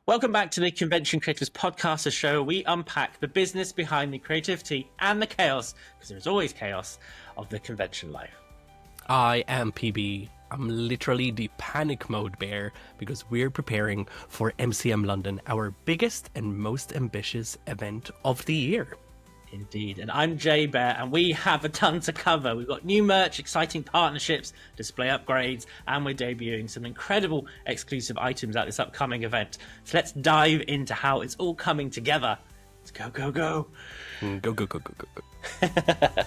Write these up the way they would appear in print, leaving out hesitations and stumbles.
Welcome back to the Convention Creators Podcast, a show where we unpack the business behind the creativity and the chaos, because there's always chaos, of the convention life. I am PB. I'm literally the panic mode bear because we're preparing for MCM London, our biggest and most ambitious event of the year. Indeed. And I'm Jay Bear, and we have a ton to cover. We've got new merch, exciting partnerships, display upgrades, and we're debuting some incredible exclusive items at this upcoming event. So let's dive into how it's all coming together. Let's go, go, go. Go, go, go, go, go, go.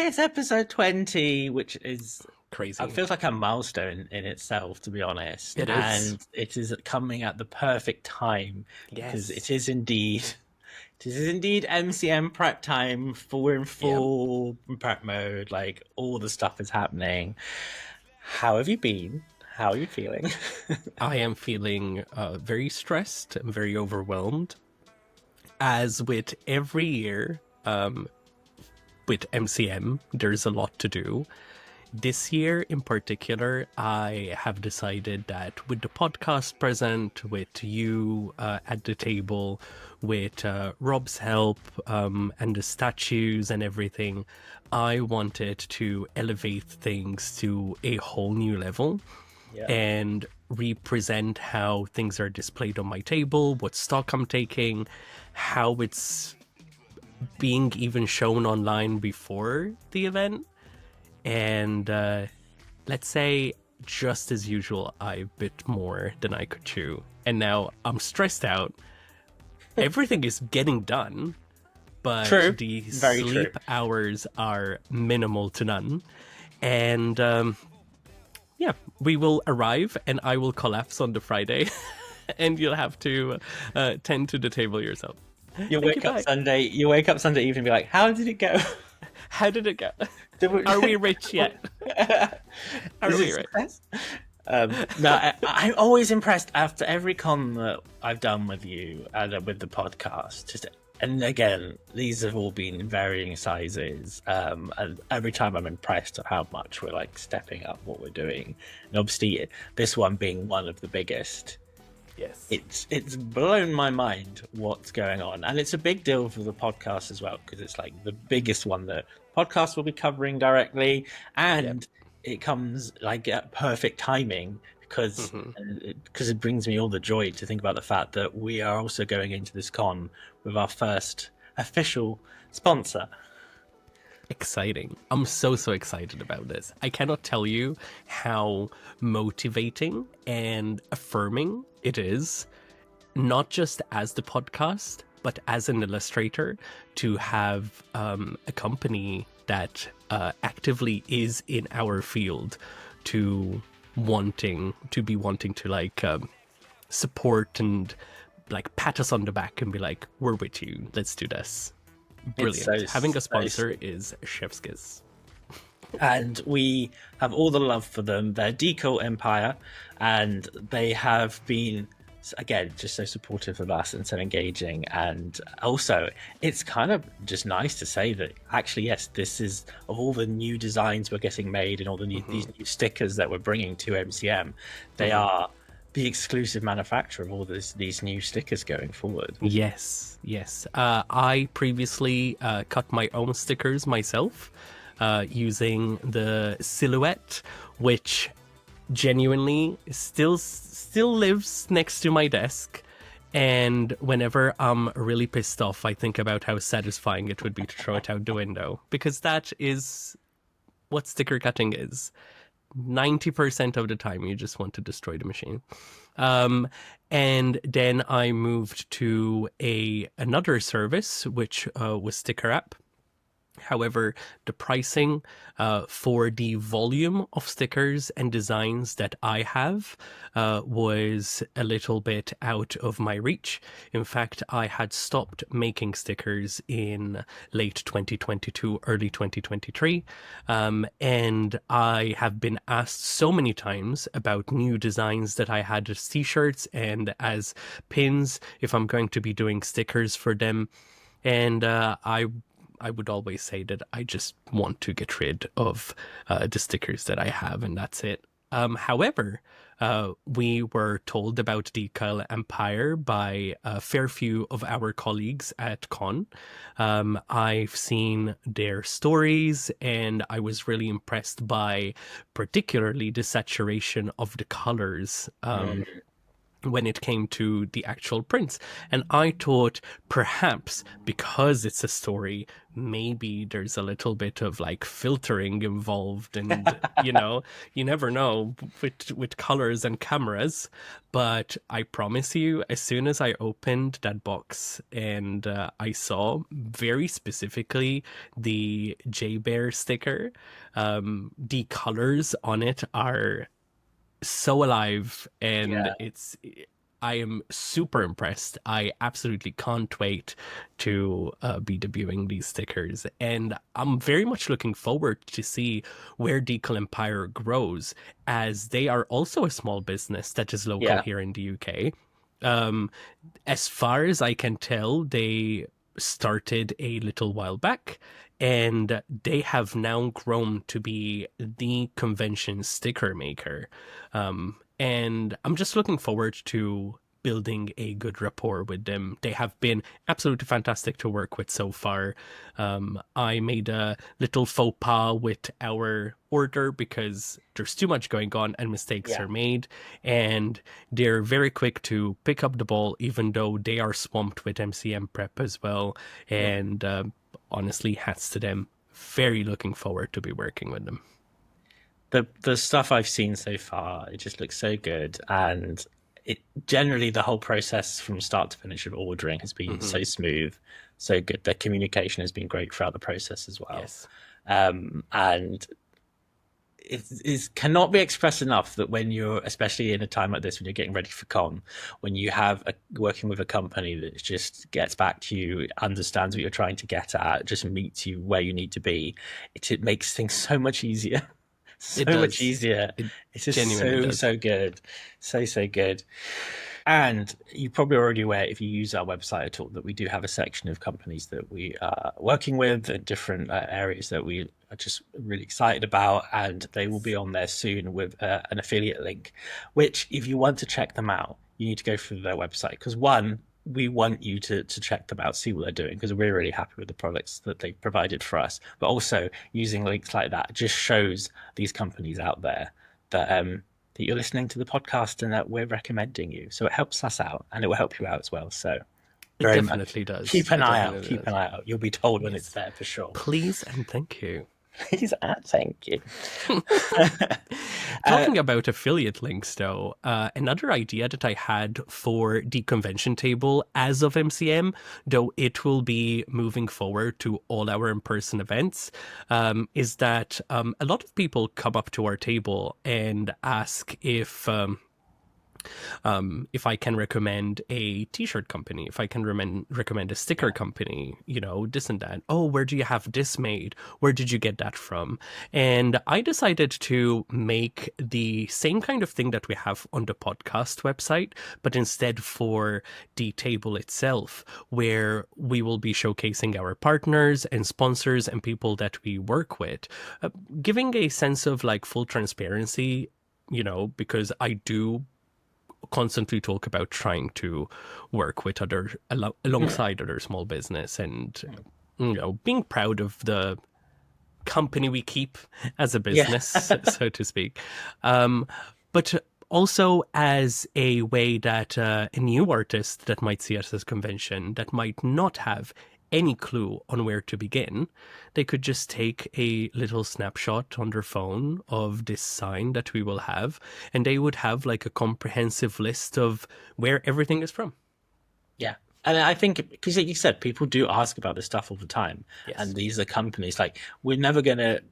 It's episode 20, which is crazy. It feels like a milestone in itself, to be honest. It is. And it is coming at the perfect time. Yes. Because it is indeed MCM prep time. We're in full prep mode. Like, all the stuff is happening. How have you been? How are you feeling? I am feeling very stressed and very overwhelmed. As with every year, with MCM, there's a lot to do. This year in particular, I have decided that with the podcast present, with you at the table, with Rob's help and the statues and everything, I wanted to elevate things to a whole new level and represent how things are displayed on my table, what stock I'm taking, how it's being even shown online before the event. And let's say, just as usual, I bit more than I could chew. And now I'm stressed out. Everything is getting done, but the sleep hours are minimal to none. And we will arrive and I will collapse on the Friday. And you'll have to tend to the table yourself. You wake up Sunday evening and be like, how did it go? How did it go? Are we rich yet? Are we rich? No, I'm always impressed after every con that I've done with you and with the podcast. And again, these have all been in varying sizes. And every time I'm impressed at how much we're like stepping up what we're doing. And obviously, this one being one of the biggest. Yes, it's blown my mind what's going on, and it's a big deal for the podcast as well, because it's like the biggest one that podcast will be covering directly, and it comes like at perfect timing because it brings me all the joy to think about the fact that we are also going into this con with our first official sponsor. Exciting. I'm so excited about this. I cannot tell you how motivating and affirming it is, not just as the podcast, but as an illustrator, to have a company that actively is in our field to be wanting to like support and like pat us on the back and be like, we're with you, let's do this. Brilliant. Having a sponsor is chef's kiss. And we have all the love for them. They're Deco Empire, and they have been, again, just so supportive of us and so engaging. And also, it's kind of just nice to say that actually, yes, this is, of all the new designs we're getting made and all the these new stickers that we're bringing to MCM, they are the exclusive manufacturer of all these new stickers going forward. Yes. I previously cut my own stickers myself using the silhouette, which genuinely still lives next to my desk. And whenever I'm really pissed off, I think about how satisfying it would be to throw it out the window, because that is what sticker cutting is. 90% of the time you just want to destroy the machine. And then I moved to another service, which was Sticker App, However, the pricing for the volume of stickers and designs that I have was a little bit out of my reach. In fact, I had stopped making stickers in late 2022, early 2023, and I have been asked so many times about new designs that I had as t-shirts and as pins if I'm going to be doing stickers for them. And I would always say that I just want to get rid of the stickers that I have, and that's it. However, we were told about Decal Empire by a fair few of our colleagues at Con. I've seen their stories, and I was really impressed by particularly the saturation of the colors. When it came to the actual prints. And I thought perhaps because it's a story, maybe there's a little bit of like filtering involved, and you never know with colors and cameras. But I promise you, as soon as I opened that box and I saw very specifically the J Bear sticker, the colors on it are so alive, and I am super impressed. I absolutely can't wait to be debuting these stickers, and I'm very much looking forward to see where Decal Empire grows, as they are also a small business that is local here in the UK. As far as I can tell, they started a little while back, and they have now grown to be the convention sticker maker. And I'm just looking forward to building a good rapport with them. They have been absolutely fantastic to work with so far. I made a little faux pas with our order because there's too much going on and mistakes are made. And they're very quick to pick up the ball, even though they are swamped with MCM prep as well. And honestly, hats to them. Very looking forward to be working with them. The stuff I've seen so far, it just looks so good, and it generally the whole process from start to finish of ordering has been so smooth, so good. Their communication has been great throughout the process as well. Yes. And it cannot be expressed enough that when you're, especially in a time like this, when you're getting ready for con, when you have working with a company that just gets back to you, understands what you're trying to get at, just meets you where you need to be, it makes things so much easier. So much easier. It's just so good. So good. And you're probably already aware, if you use our website at all, that we do have a section of companies that we are working with in different areas that we are just really excited about. And they will be on there soon with an affiliate link, which if you want to check them out, you need to go through their website. Because one, we want you to check them out, see what they're doing, because we're really happy with the products that they've provided for us. But also using links like that just shows these companies out there that that you're listening to the podcast and that we're recommending you. So it helps us out, and it will help you out as well. So it definitely does. Keep an eye out. Keep an eye out. You'll be told when it's there for sure. Please and thank you. Please and thank you. Talking about affiliate links, though, another idea that I had for the convention table as of MCM, though it will be moving forward to all our in-person events, is that a lot of people come up to our table and ask if I can recommend a t-shirt company, if I can recommend a sticker company, this and that. Oh, where do you have this made? Where did you get that from? And I decided to make the same kind of thing that we have on the podcast website, but instead for the table itself, where we will be showcasing our partners and sponsors and people that we work with, giving a sense of like full transparency, because I do constantly talk about trying to work with alongside other small business, and being proud of the company we keep as a business, so to speak, but also as a way that a new artist that might see us as convention, that might not have any clue on where to begin, they could just take a little snapshot on their phone of this sign that we will have, and they would have like a comprehensive list of where everything is from. Yeah. And I think, because like you said, people do ask about this stuff all the time. Yes. And these are companies, like, we're never going to,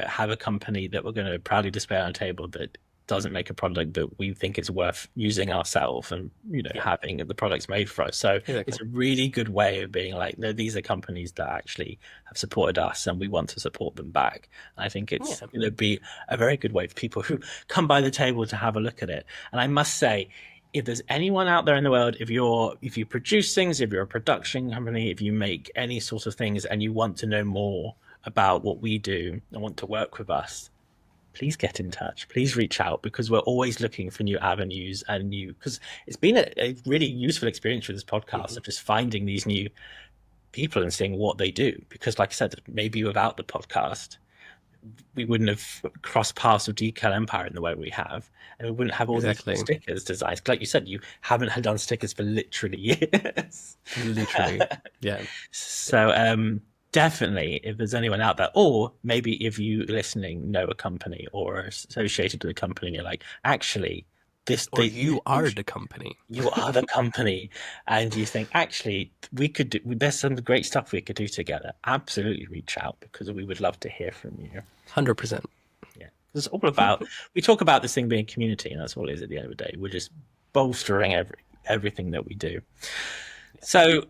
have a company that we're going to proudly display on a table that doesn't make a product that we think is worth using ourselves and, having the products made for us. So it's a really good way of being like, no, these are companies that actually have supported us and we want to support them back. And I think it's going to be a very good way for people who come by the table to have a look at it. And I must say, if there's anyone out there in the world, if you produce things, if you're a production company, if you make any sort of things and you want to know more about what we do and want to work with us, please get in touch. Please reach out, because we're always looking for new avenues and because it's been a really useful experience with this podcast of just finding these new people and seeing what they do. Because like I said, maybe without the podcast, we wouldn't have crossed paths with Decal Empire in the way we have, and we wouldn't have all these stickers designs. Like you said, you haven't had done stickers for literally years. Literally, yeah. So definitely, if there's anyone out there, or maybe if you listening know a company or are associated with a company, and you're like, actually, you are the company. You are the company, and you think, actually, we could do. There's some great stuff we could do together. Absolutely, reach out, because we would love to hear from you. 100%. Yeah, it's all about. We talk about this thing being a community, and that's all it is at the end of the day. We're just bolstering everything that we do. So,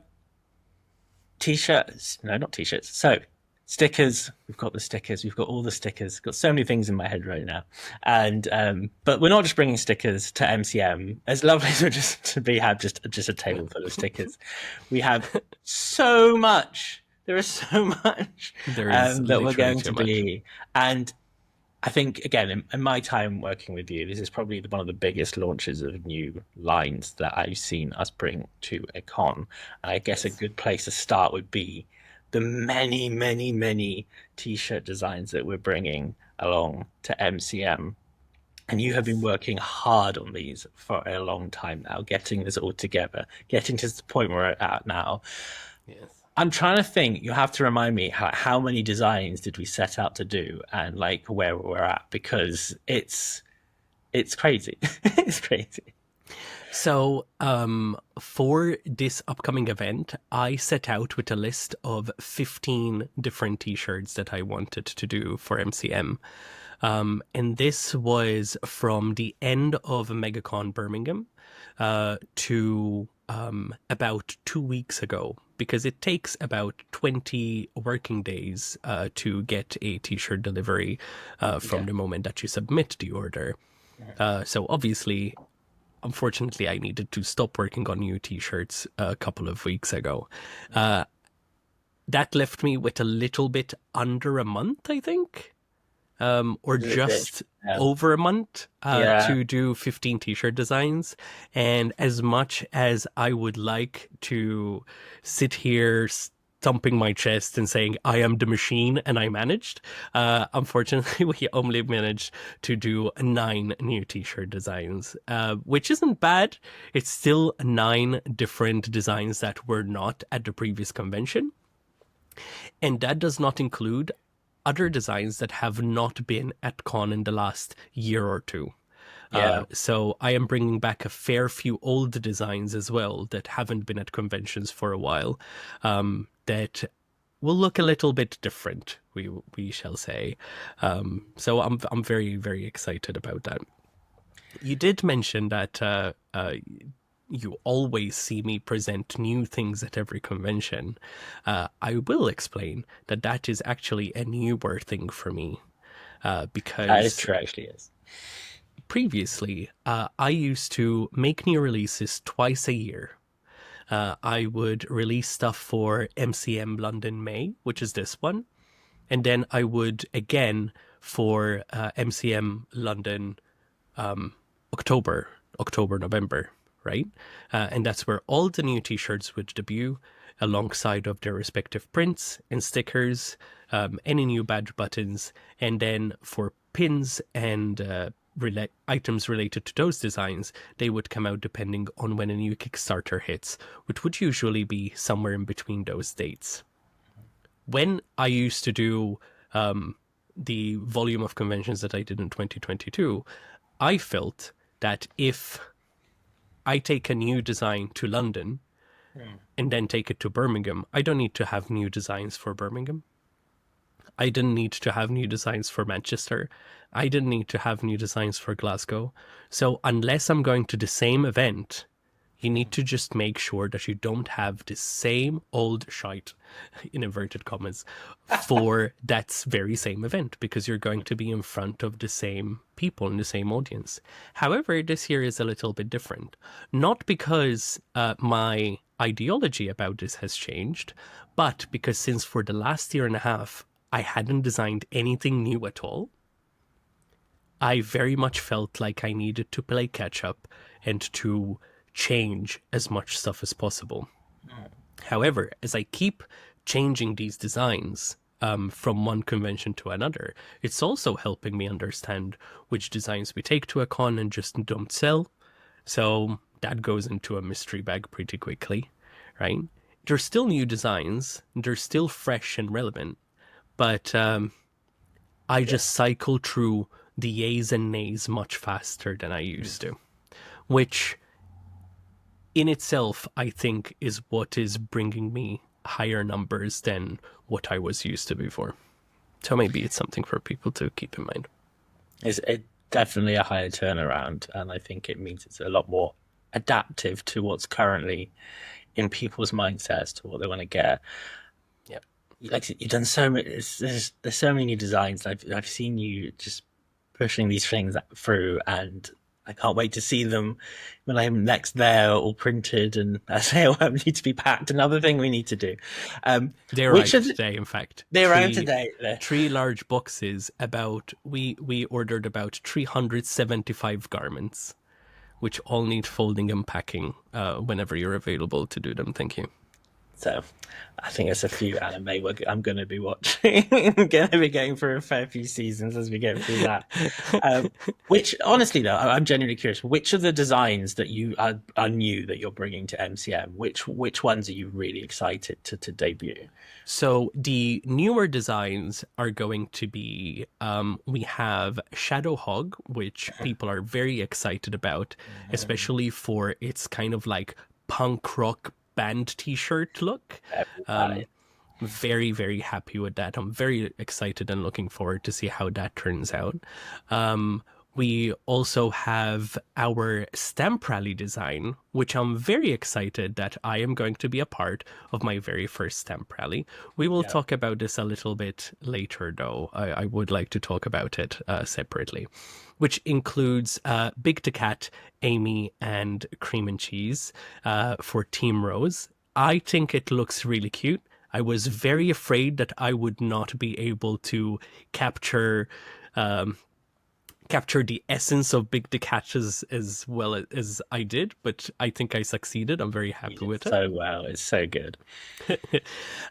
t-shirts. No, not t-shirts. So, stickers. We've got the stickers. We've got all the stickers. Got so many things in my head right now. And but we're not just bringing stickers to MCM. As lovely as we have just a table full of stickers. We have so much. There is so much that we're going to be. And I think, again, in my time working with you, this is probably one of the biggest launches of new lines that I've seen us bring to a con. And I guess a good place to start would be the many, many, many t-shirt designs that we're bringing along to MCM. And you have been working hard on these for a long time now, getting this all together, getting to the point where we're at now. Yes. I'm trying to think, you have to remind me how many designs did we set out to do and like where we're at, because it's crazy. It's crazy. So for this upcoming event, I set out with a list of 15 different t-shirts that I wanted to do for MCM. And this was from the end of MegaCon Birmingham to about 2 weeks ago, because it takes about 20 working days to get a t-shirt delivery from the moment that you submit the order. So obviously, unfortunately, I needed to stop working on new t-shirts a couple of weeks ago. That left me with a little bit under a month, I think. Or just over a month to do 15 t-shirt designs. And as much as I would like to sit here thumping my chest and saying I am the machine and I managed, unfortunately we only managed to do 9 new t-shirt designs, which isn't bad. It's still 9 different designs that were not at the previous convention, and that does not include other designs that have not been at con in the last year or two. So I am bringing back a fair few old designs as well that haven't been at conventions for a while, that will look a little bit different, we shall say. So I'm very, very excited about that. You did mention that you always see me present new things at every convention. I will explain that is actually a newer thing for me, because that is true, actually is. Previously, I used to make new releases twice a year. I would release stuff for MCM London May, which is this one, and then I would again for MCM London October, November, right? And that's where all the new t-shirts would debut alongside of their respective prints and stickers, any new badge buttons, and then for pins and items related to those designs, they would come out depending on when a new Kickstarter hits, which would usually be somewhere in between those dates. When I used to do the volume of conventions that I did in 2022, I felt that if I take a new design to London, and then take it to Birmingham, I don't need to have new designs for Birmingham. I didn't need to have new designs for Manchester. I didn't need to have new designs for Glasgow. So unless I'm going to the same event, you need to just make sure that you don't have the same old shite, in inverted commas, for that very same event, because you're going to be in front of the same people in the same audience. However, this year is a little bit different. Not because my ideology about this has changed, but because since for the last year and a half, I hadn't designed anything new at all, I very much felt like I needed to play catch up and to change as much stuff as possible. However, as I keep changing these designs from one convention to another, it's also helping me understand which designs we take to a con and just don't sell. So that goes into a mystery bag pretty quickly, right? There's still new designs, they're still fresh and relevant, but I just cycle through the yays and nays much faster than I used to, which in itself, I think, is what is bringing me higher numbers than what I was used to before. So maybe it's something for people to keep in mind. It's definitely a higher turnaround, and I think it means it's a lot more adaptive to what's currently in people's mindsets to what they want to get. Yeah, like you've done so many. There's so many new designs. I've seen you just pushing these things through, and I can't wait to see them when I'm next there, all printed. And I say, oh, need to be packed. Another thing we need to do. they arrived today. In fact, they arrived today. 3 large boxes. We ordered about 375 garments, which all need folding and packing whenever you're available to do them. Thank you. So I think there's a few anime I'm going to be watching. I'm going to be going through a fair few seasons as we go through that. Which, honestly, though, I'm genuinely curious. Which of the designs that you are new that you're bringing to MCM, which ones are you really excited to debut? So the newer designs are going to be, we have Shadow Hog, which people are very excited about, especially for its kind of like punk rock band t-shirt look. Very, very happy with that. I'm very excited and looking forward to see how that turns out. We also have our stamp rally design, which I'm very excited that I am going to be a part of my very first stamp rally. We will talk about this a little bit later, though. I would like to talk about it separately, which includes Big the Cat, Amy, and Cream and Cheese for Team Rose. I think it looks really cute. I was very afraid that I would not be able to capture the essence of Big the Cat as well as I did, but I think I succeeded. I'm very happy with it. So well, it's so good.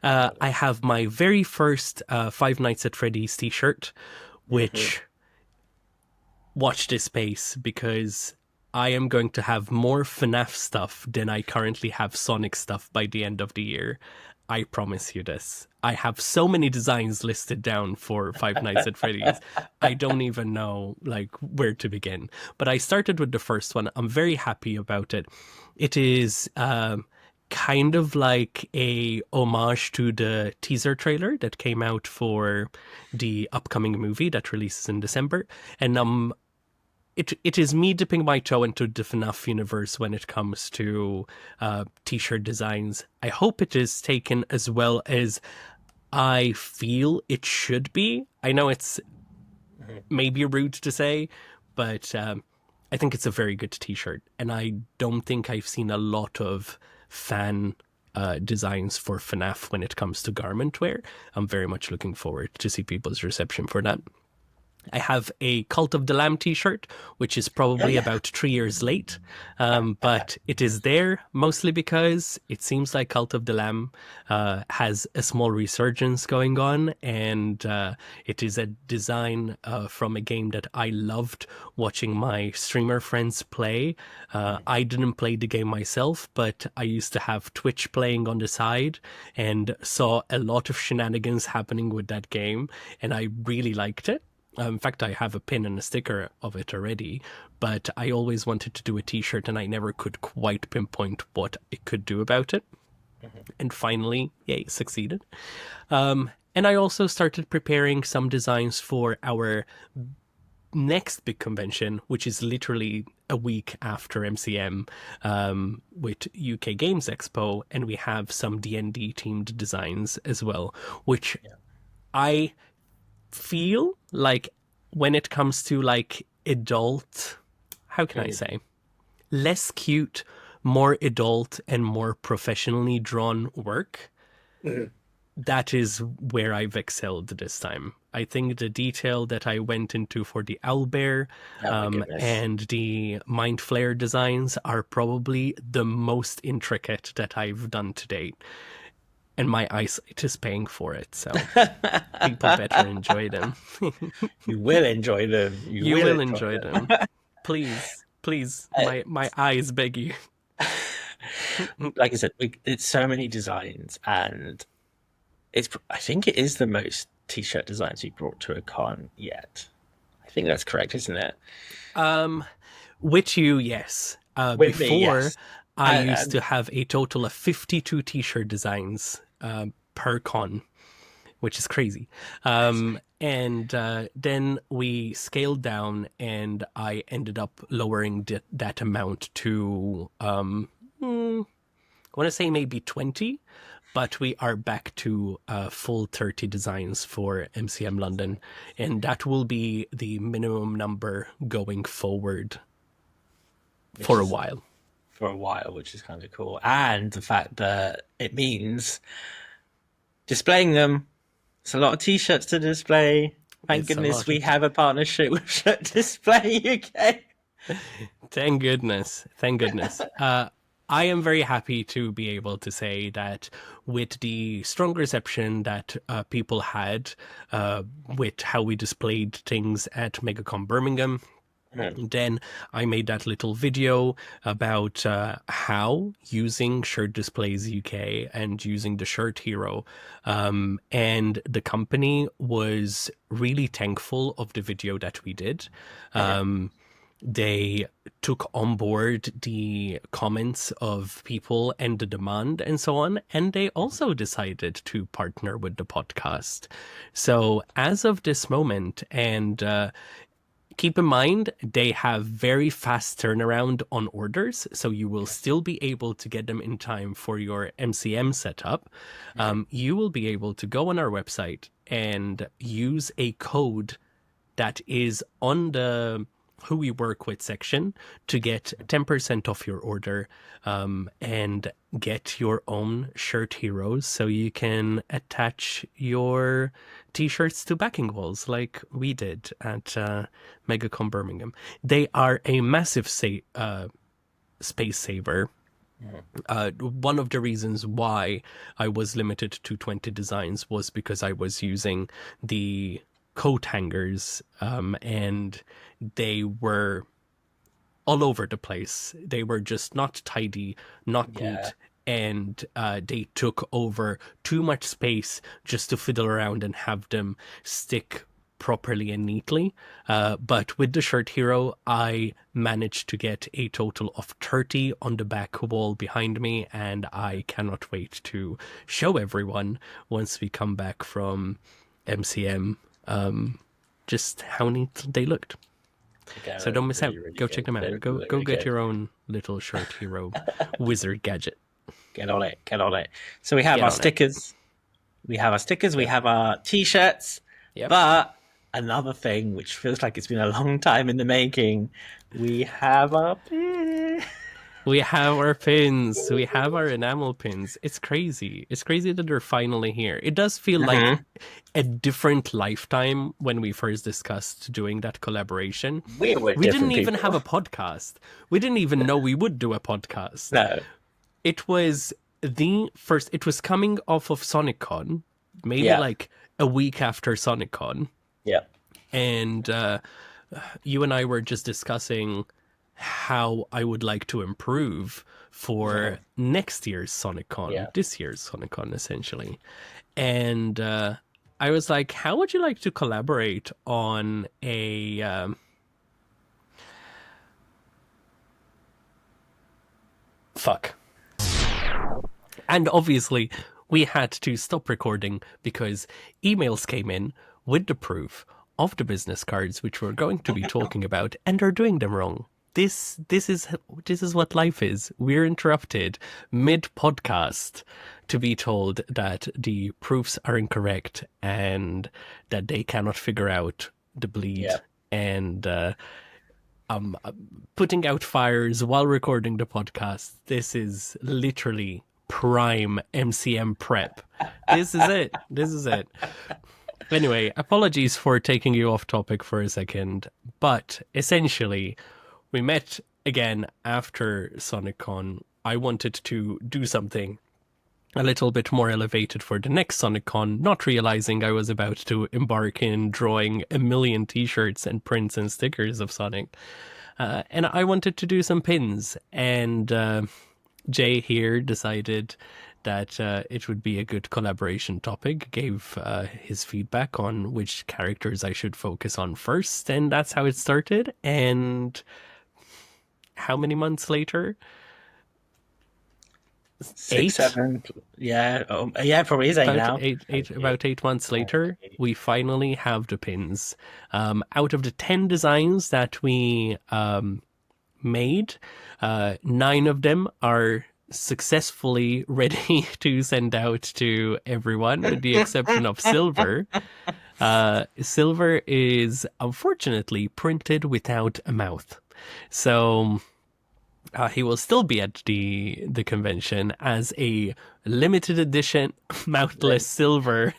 I have my very first Five Nights at Freddy's t-shirt, which watch this space, because I am going to have more FNAF stuff than I currently have Sonic stuff by the end of the year. I promise you this. I have so many designs listed down for Five Nights at Freddy's. I don't even know like where to begin. But I started with the first one. I'm very happy about it. It is kind of like a homage to the teaser trailer that came out for the upcoming movie that releases in December. And it is me dipping my toe into the FNAF universe when it comes to t-shirt designs. I hope it is taken as well as I feel it should be. I know it's maybe rude to say, but I think it's a very good t-shirt. And I don't think I've seen a lot of fan designs for FNAF when it comes to garment wear. I'm very much looking forward to see people's reception for that. I have a Cult of the Lamb t-shirt, which is probably about 3 years late, but it is there mostly because it seems like Cult of the Lamb has a small resurgence going on, and it is a design from a game that I loved watching my streamer friends play. I didn't play the game myself, but I used to have Twitch playing on the side and saw a lot of shenanigans happening with that game, and I really liked it. In fact, I have a pin and a sticker of it already, but I always wanted to do a t-shirt and I never could quite pinpoint what it could do about it. And finally, yay, succeeded. And I also started preparing some designs for our next big convention, which is literally a week after MCM, with UK Games Expo, and we have some D&D themed designs as well, which I feel like when it comes to like adult, how can I say, less cute, more adult and more professionally drawn work, that is where I've excelled this time. I think the detail that I went into for the owlbear and the mind flare designs are probably the most intricate that I've done to date. And my eyesight is paying for it, so people better enjoy them. You will enjoy them. You will enjoy them. Please, please, my eyes beg you. Like I said, it's so many designs, and I think it is the most t-shirt designs we brought to a con yet. I think that's correct, isn't it? With you, yes. With before, me, yes. I used to have a total of 52 t-shirt designs per con, which is crazy. And then we scaled down, and I ended up lowering that amount to, I want to say maybe 20. But we are back to full 30 designs for MCM London, and that will be the minimum number going forward for a while. For a while, which is kind of cool. And the fact that it means displaying them. It's a lot of t-shirts to display. Thank goodness we have a partnership with Shirt Display UK. Thank goodness. Thank goodness. I am very happy to be able to say that with the strong reception that people had with how we displayed things at MegaCon Birmingham, then I made that little video about how using Shirt Displays UK and using the Shirt Hero. And the company was really thankful of the video that we did. They took on board the comments of people and the demand and so on, and they also decided to partner with the podcast. So as of this moment, and keep in mind, they have very fast turnaround on orders, so you will still be able to get them in time for your MCM setup. You will be able to go on our website and use a code that is on the Who We Work With section to get 10% off your order and get your own shirt heroes so you can attach your t-shirts to backing walls like we did at MegaCon Birmingham. They are a massive space saver. One of the reasons why I was limited to 20 designs was because I was using the coat hangers and they were all over the place. They were just not tidy, not neat, and they took over too much space just to fiddle around and have them stick properly and neatly. But with the Shirt Hero, I managed to get a total of 30 on the back wall behind me, and I cannot wait to show everyone once we come back from MCM just how neat they looked. So don't miss out. Go check them out. Go get your own little Shirt Hero wizard gadget. Get on it. So we have our stickers. We have our t-shirts. Yep. But another thing which feels like it's been a long time in the making, we have our pins. We have our pins. We have our enamel pins. It's crazy. It's crazy that they're finally here. It does feel like a different lifetime when we first discussed doing that collaboration. We didn't even have a podcast. We didn't even know we would do a podcast. No. It was it was coming off of SonicCon, maybe like a week after SonicCon. Yeah. And you and I were just discussing how I would like to improve for next year's SonicCon, this year's SonicCon, essentially. And I was like, how would you like to collaborate on a... And obviously, we had to stop recording because emails came in with the proof of the business cards which we're going to be talking about, and are doing them wrong. This is what life is. We're interrupted mid podcast to be told that the proofs are incorrect and that they cannot figure out the bleed. Yeah. And putting out fires while recording the podcast. This is literally prime MCM prep. This is it. This is it. Anyway, apologies for taking you off topic for a second, but essentially, we met again after SonicCon. I wanted to do something a little bit more elevated for the next SonicCon, not realizing I was about to embark in drawing a million t-shirts and prints and stickers of Sonic. And I wanted to do some pins, and Jay here decided that it would be a good collaboration topic, gave his feedback on which characters I should focus on first, and that's how it started. And how many months later? 6, 7, yeah, probably is 8 now. About 8 months later, we finally have the pins. Out of the 10 designs that we made, 9 of them are successfully ready to send out to everyone, with the exception of Silver. Silver is unfortunately printed without a mouth, so he will still be at the convention as a limited edition Mouthless Silver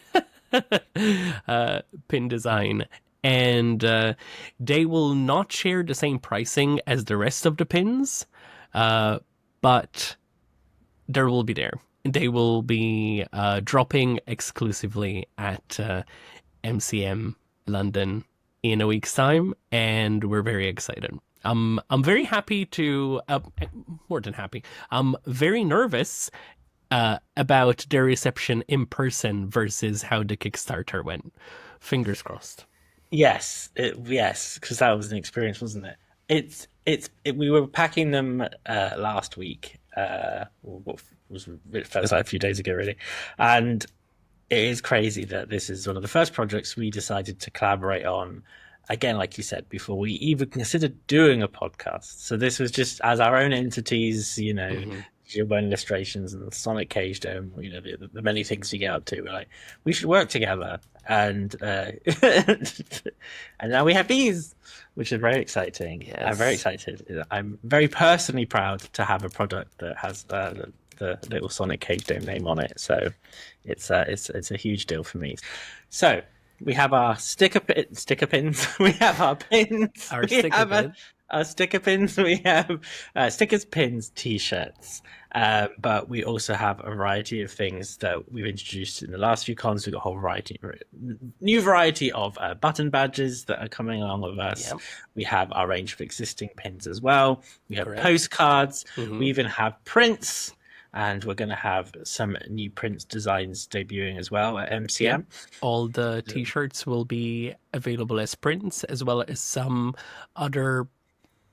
pin design. And they will not share the same pricing as the rest of the pins, but there will be there. They will be dropping exclusively at MCM London in a week's time, and we're very excited. I'm very happy to, more than happy, I'm very nervous about their reception in person versus how the Kickstarter went. Fingers crossed. Yes, because that was an experience, wasn't it? We were packing them last week. What was it felt like a few days ago, really, and it is crazy that this is one of the first projects we decided to collaborate on. Again, like you said, before we even considered doing a podcast. So this was just as our own entities, your own illustrations and the Sonic Cage Dome, the many things you get up to. We're like, we should work together. And and now we have these, which is very exciting. Yes. I'm very excited. I'm very personally proud to have a product that has the little Sonic Cage Dome name on it. So it's a huge deal for me. So we have our sticker pins. We have our pins. Our sticker pins. We have stickers, pins, t-shirts. But we also have a variety of things that we've introduced in the last few cons. We've got a whole new variety of button badges that are coming along with us. Yep. We have our range of existing pins as well. We have postcards. Mm-hmm. We even have prints. And we're going to have some new prints designs debuting as well at MCM. Yeah. All the t-shirts will be available as prints, as well as some other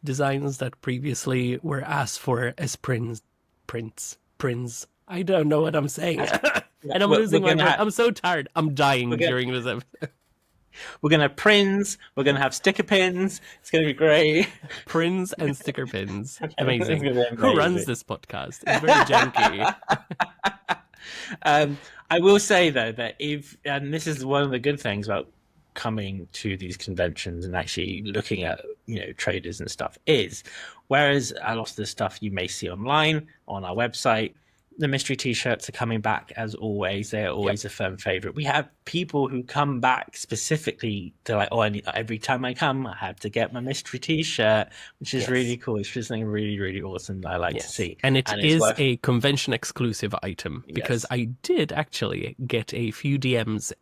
designs that previously were asked for as prints. I don't know what I'm saying. And I'm losing my breath. I'm so tired. I'm dying during this episode. We're going to have pins. We're going to have sticker pins. It's going to be great. Pins and sticker pins. Amazing. Who runs this podcast? It's very janky. I will say, though, that and this is one of the good things about coming to these conventions and actually looking at, traders and stuff, is whereas a lot of the stuff you may see online on our website, the mystery t-shirts are coming back as always. They're always a firm favorite. We have people who come back specifically to like, every time I come, I have to get my mystery t-shirt, which is really cool. It's just something really, really awesome that I like to see. And it is a convention exclusive item, because I did actually get a few DMs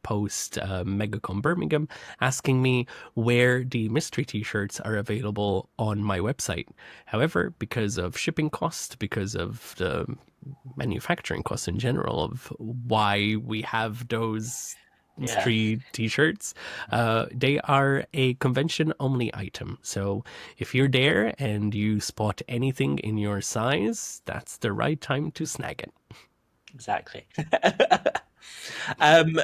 post MegaCon Birmingham asking me where the mystery t-shirts are available on my website. However, because of shipping costs, because of the manufacturing costs in general of why we have those mystery t-shirts, they are a convention only item. So if you're there and you spot anything in your size, that's the right time to snag it. Exactly. um,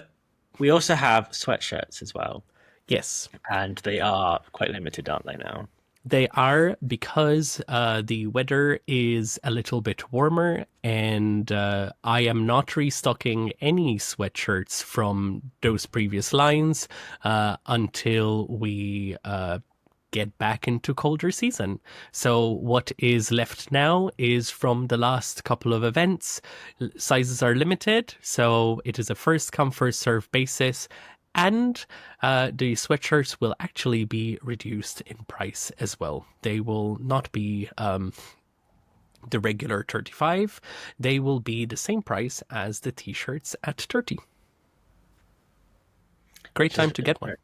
we also have sweatshirts as well, Yes. and they are quite limited, aren't they now? They are because the weather is a little bit warmer, and I am not restocking any sweatshirts from those previous lines until we get back into colder season. So what is left now is from the last couple of events. Sizes are limited, so it is a first come first serve basis, and the sweatshirts will actually be reduced in price as well. They will not be the regular 35. They will be the same price as the t-shirts at 30. Great time to get one.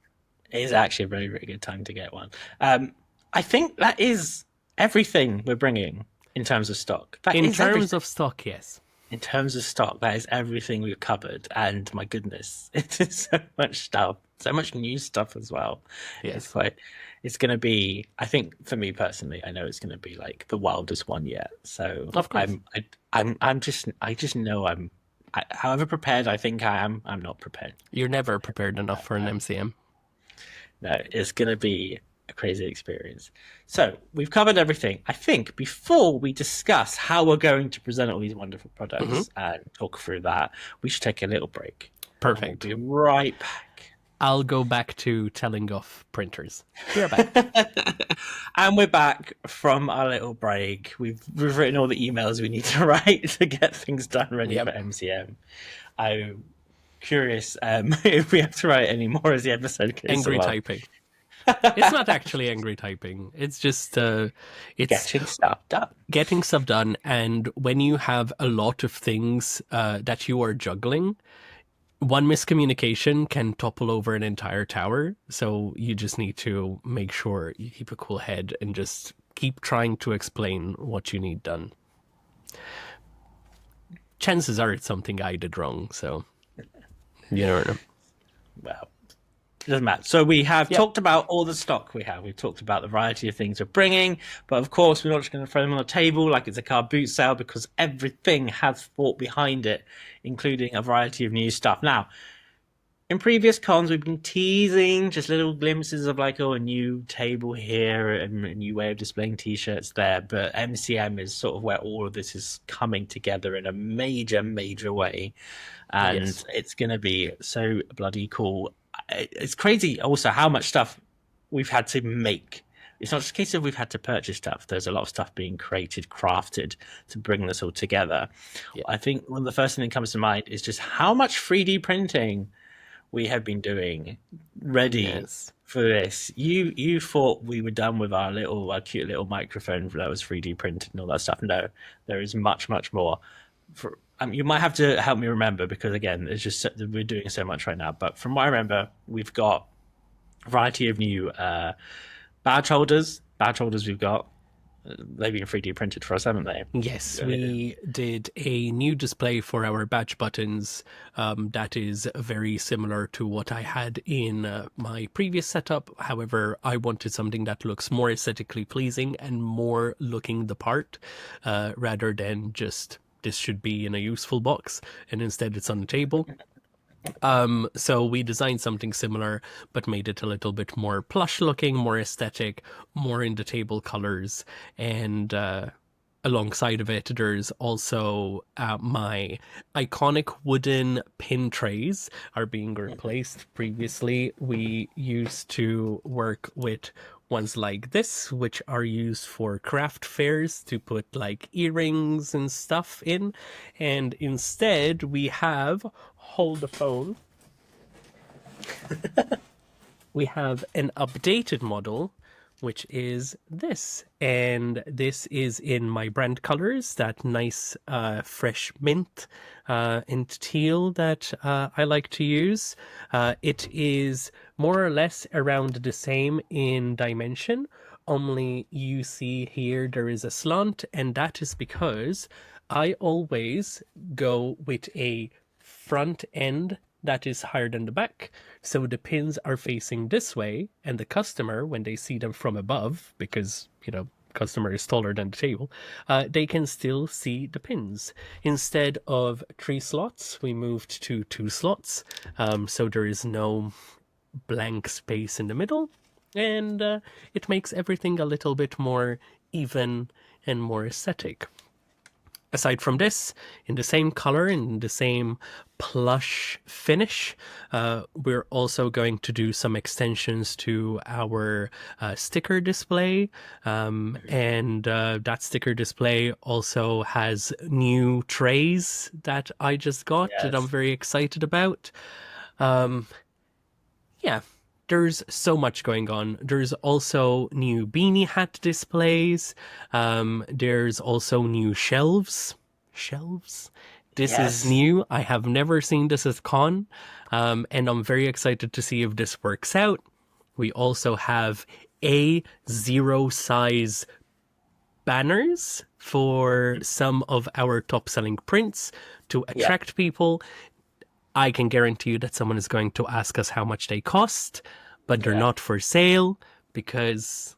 It is actually a very, very good time to get one. I think that is everything we're bringing in terms of stock. In terms of stock, yes. In terms of stock, that is everything we've covered. And my goodness, it is so much stuff, so much new stuff as well. Yes. It's going to be, I think for me personally, I know it's going to be like the wildest one yet. So Of course. I just know however prepared I think I am, I'm not prepared. You're never prepared enough for an MCM. No, it's going to be a crazy experience. So we've covered everything. I think before we discuss how we're going to present all these wonderful products and talk through that, we should take a little break. Perfect. We'll be right back. I'll go back to telling off printers. We're back. And we're back from our little break. We've written all the emails we need to write to get things done ready for MCM. I'm curious if we have to write any more as the episode goes Angry along. typing. It's not actually angry typing. It's just it's getting stuff done. Getting stuff done, and when you have a lot of things that you are juggling, one miscommunication can topple over an entire tower. So you just need to make sure you keep a cool head and just keep trying to explain what you need done. Chances are it's something I did wrong, so you never know. Well, it doesn't matter. So we have talked about all the stock we have. We've talked about the variety of things we're bringing, but of course we're not just going to throw them on the table like it's a car boot sale, because everything has thought behind it, including a variety of new stuff. Now, in previous cons, we've been teasing just little glimpses of like, a new table here and a new way of displaying t-shirts there. But MCM is sort of where all of this is coming together in a major, major way. And it's going to be so bloody cool. It's crazy also how much stuff we've had to make. It's not just a case of we've had to purchase stuff. There's a lot of stuff being created, crafted to bring this all together. Yeah. I think one of the first thing that comes to mind is just how much 3D printing we have been doing ready for this. You thought we were done with our cute little microphone that was 3D printed and all that stuff. No, there is much, much more. You might have to help me remember, because again, it's just we're doing so much right now. But from what I remember, we've got a variety of new badge holders. We've got. They've been 3D printed for us, haven't they? Yes, we did a new display for our badge buttons that is very similar to what I had in my previous setup. However, I wanted something that looks more aesthetically pleasing and more looking the part, rather than just this should be in a useful box and instead it's on the table. So we designed something similar, but made it a little bit more plush looking, more aesthetic, more in the table colors. And alongside of it, there's also my iconic wooden pin trays are being replaced. Previously, we used to work with ones like this, which are used for craft fairs to put like earrings and stuff in. And instead, we have, hold the phone, we have an updated model, which is this. And this is in my brand colors, that nice fresh mint and teal that I like to use. It is more or less around the same in dimension, only you see here there is a slant, and that is because I always go with a front end that is higher than the back, so the pins are facing this way, and the customer, when they see them from above, because customer is taller than the table, they can still see the pins. Instead of 3 slots, we moved to 2 slots, so there is no blank space in the middle, and it makes everything a little bit more even and more aesthetic. Aside from this, in the same color, in the same plush finish, we're also going to do some extensions to our sticker display. And that sticker display also has new trays that I just got that I'm very excited about. Yeah, there's so much going on. There's also new beanie hat displays. There's also new shelves. Shelves? This is new. I have never seen this at con. And I'm very excited to see if this works out. We also have A0 size banners for some of our top selling prints to attract people. I can guarantee you that someone is going to ask us how much they cost, but they're not for sale because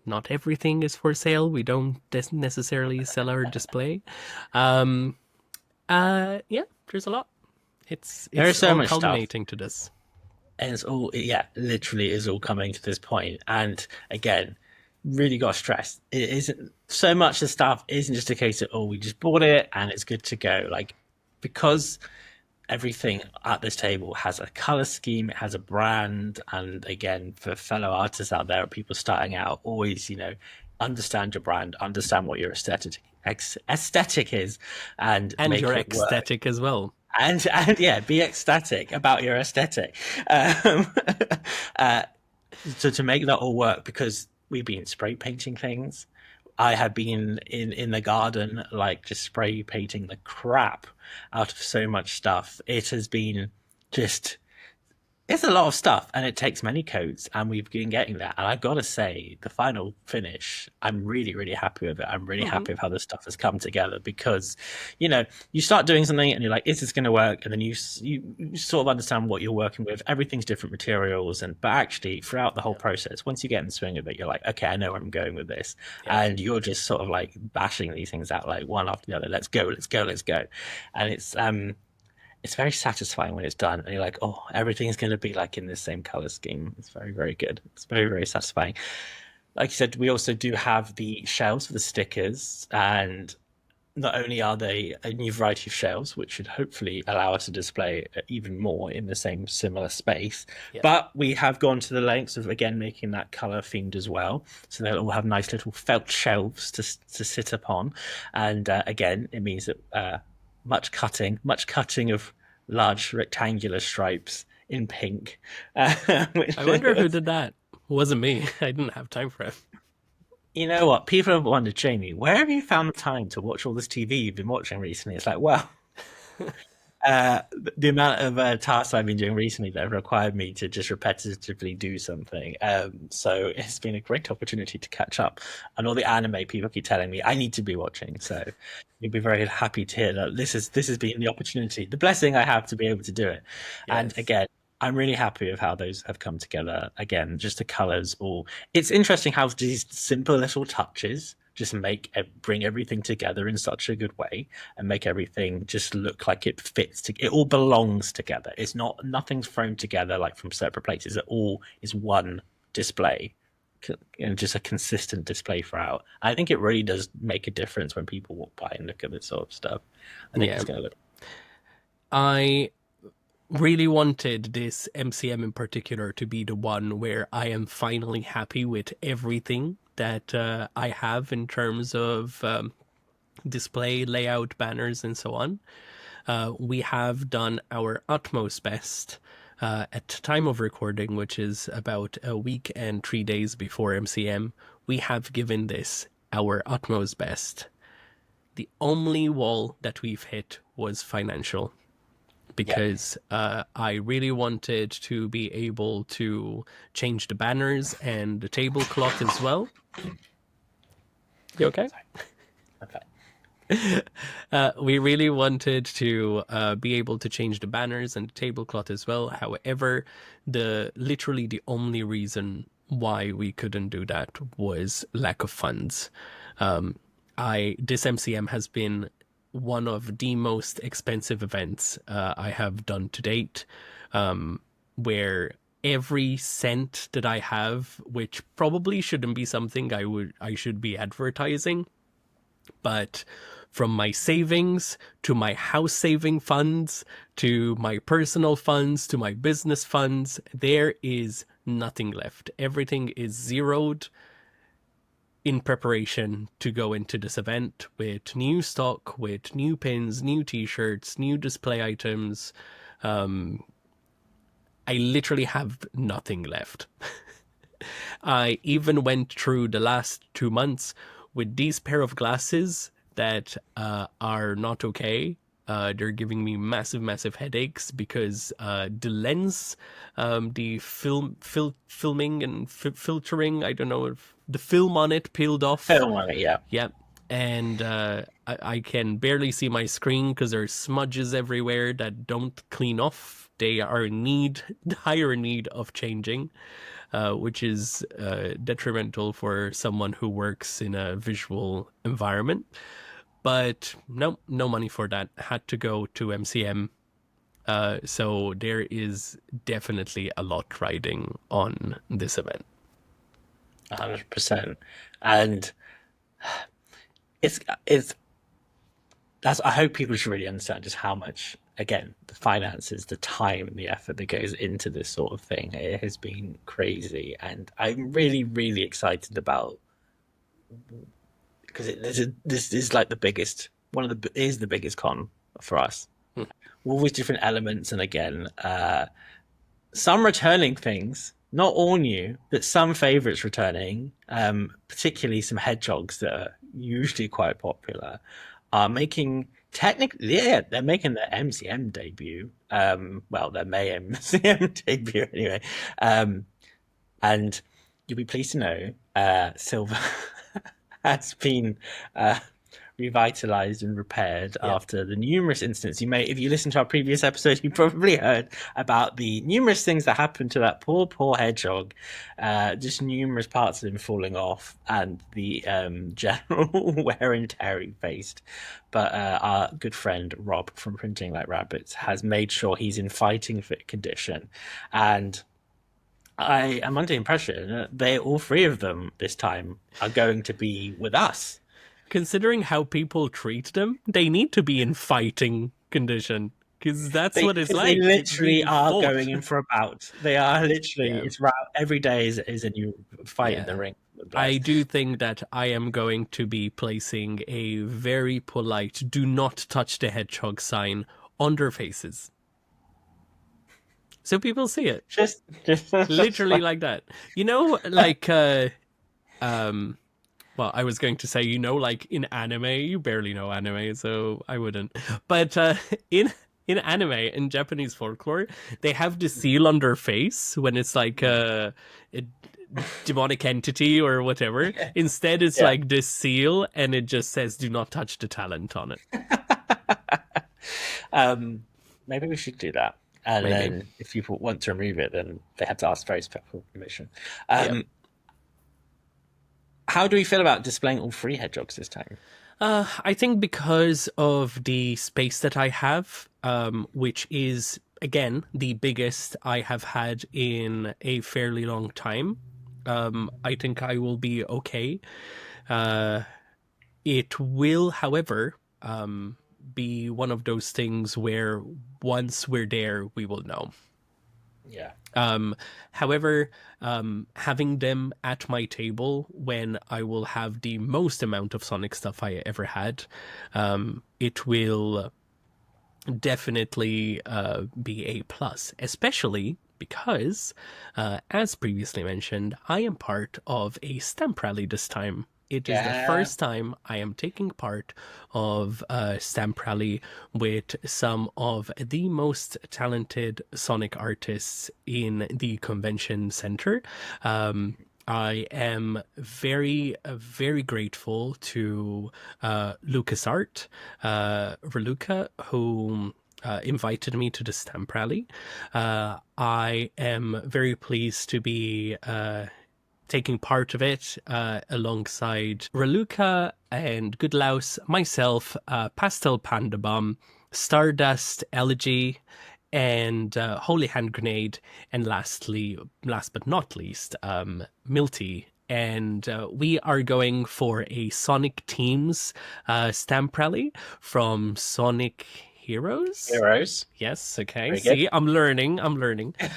not everything is for sale. We don't necessarily sell our display. Yeah, there's a lot. It's There's so all much culminating to this. And it's all, literally is all coming to this point. And again, really got to stress, it isn't so much the stuff isn't just a case of, we just bought it and it's good to go. Like, because everything at this table has a color scheme, it has a brand, and again, for fellow artists out there, people starting out, always, understand your brand, understand what your aesthetic is, and make your it aesthetic as well. And be ecstatic about your aesthetic. So to make that all work, because we've been spray painting things. I have been in the garden, like just spray painting the crap out of so much stuff. It has been it's a lot of stuff, and it takes many coats, and we've been getting that. And I've got to say, the final finish, I'm really, really happy with it. I'm really happy with how this stuff has come together, because, you start doing something and you're like, is this going to work? And then you sort of understand what you're working with. Everything's different materials, but actually throughout the whole process, once you get in the swing of it, you're like, okay, I know where I'm going with this. And you're just sort of like bashing these things out like one after the other. Let's go. And it's very satisfying when it's done, and you're like, everything's going to be like in the same color scheme. It's very, very good. It's very, very satisfying. Like you said, we also do have the shelves for the stickers, and not only are they a new variety of shelves, which should hopefully allow us to display even more in the same similar space, but we have gone to the lengths of, again, making that color themed as well. So they'll all have nice little felt shelves to sit upon. And again, it means that much cutting of large rectangular stripes in pink. I wonder who did that. It wasn't me. I didn't have time for it. You know what? People have wondered, Jamie, where have you found the time to watch all this TV you've been watching recently? It's like, well, the amount of tasks I've been doing recently that have required me to just repetitively do something. So it's been a great opportunity to catch up. And all the anime people keep telling me I need to be watching. So you'll be very happy to hear that this has been the opportunity, the blessing I have to be able to do it. Yes. And again, I'm really happy with how those have come together. Again, just the colors, it's interesting how these simple little touches just bring everything together in such a good way, and make everything just look like it fits. It all belongs together. It's nothing's thrown together like from separate places. It all is one display, and just a consistent display throughout. I think it really does make a difference when people walk by and look at this sort of stuff. I think it's going to look. I really wanted this MCM in particular to be the one where I am finally happy with everything that I have in terms of display, layout, banners, and so on. We have done our utmost best at time of recording, which is about a week and 3 days before MCM. We have given this our utmost best. The only wall that we've hit was financial, because I really wanted to be able to change the banners and the tablecloth as well. You okay? Okay. We really wanted to be able to change the banners and the tablecloth as well. However, literally the only reason why we couldn't do that was lack of funds. This MCM has been one of the most expensive events I have done to date, where every cent that I have, which probably shouldn't be something I should be advertising, but from my savings to my house saving funds to my personal funds to my business funds, there is nothing left. Everything is zeroed in preparation to go into this event with new stock, with new pins, new t-shirts, new display items. I literally have nothing left. I even went through the last 2 months with these pair of glasses that are not okay. They're giving me massive headaches because the lens, the filming and filtering, I don't know if the film on it peeled off. Film on it, yeah. Yep. And I can barely see my screen because there's smudges everywhere that don't clean off. They are in higher need of changing, which is detrimental for someone who works in a visual environment. But no money for that. Had to go to MCM. So there is definitely a lot riding on this event. 100%. And it's that's, I hope people should really understand just how much, again, the finances, the time, and the effort that goes into this sort of thing. It has been crazy, and I'm really excited about, because this is like the biggest is the biggest con for us. All these different elements, and again, some returning things, not all new, but some favorites returning, particularly some hedgehogs that are usually quite popular, are making technically, yeah, they're making their MCM debut. Well, their May MCM debut anyway. And you'll be pleased to know, Silver has been revitalized and repaired after the numerous incidents. You may, if you listen to our previous episode, you probably heard about the numerous things that happened to that poor hedgehog, just numerous parts of him falling off, and the general wear and tear he faced. But our good friend Rob from Printing Like Rabbits has made sure he's in fighting fit condition, and I am under the impression that all three of them this time are going to be with us. Considering how people treat them, they need to be in fighting condition, because that's what it's like. They literally are going in for a bout. They are literally, it's every day is a new fight in the ring. I do think that I am going to be placing a very polite "do not touch the hedgehog" sign on their faces, so people see it. Just literally like that. You know, like well, I was going to say, you know, like in anime, you barely know anime, so I wouldn't. But in anime, in Japanese folklore, they have the seal on their face when it's like a demonic entity or whatever. Instead, it's like this seal, and it just says "do not touch the talent" on it. Maybe we should do that. And then if people want to remove it, then they have to ask very special permission. How do we feel about displaying all three hedgehogs this time? I think because of the space that I have, which is, again, the biggest I have had in a fairly long time, I think I will be okay. It will, however, be one of those things where once we're there, we will know. Yeah. However, having them at my table when I will have the most amount of Sonic stuff I ever had, it will definitely be a plus, especially because, as previously mentioned, I am part of a stamp rally this time. It is the first time I am taking part of a stamp rally with some of the most talented Sonic artists in the convention center. I am very grateful to LucasArt, Reluca, who invited me to the stamp rally. I am very pleased to be taking part of it alongside Raluca and Goodlouse, myself, Pastel Panda Bomb, Stardust Elegy, and Holy Hand Grenade, and last but not least, Milty. And we are going for a Sonic Teams stamp rally from Sonic Heroes? Yes, okay. Very See, good. I'm learning.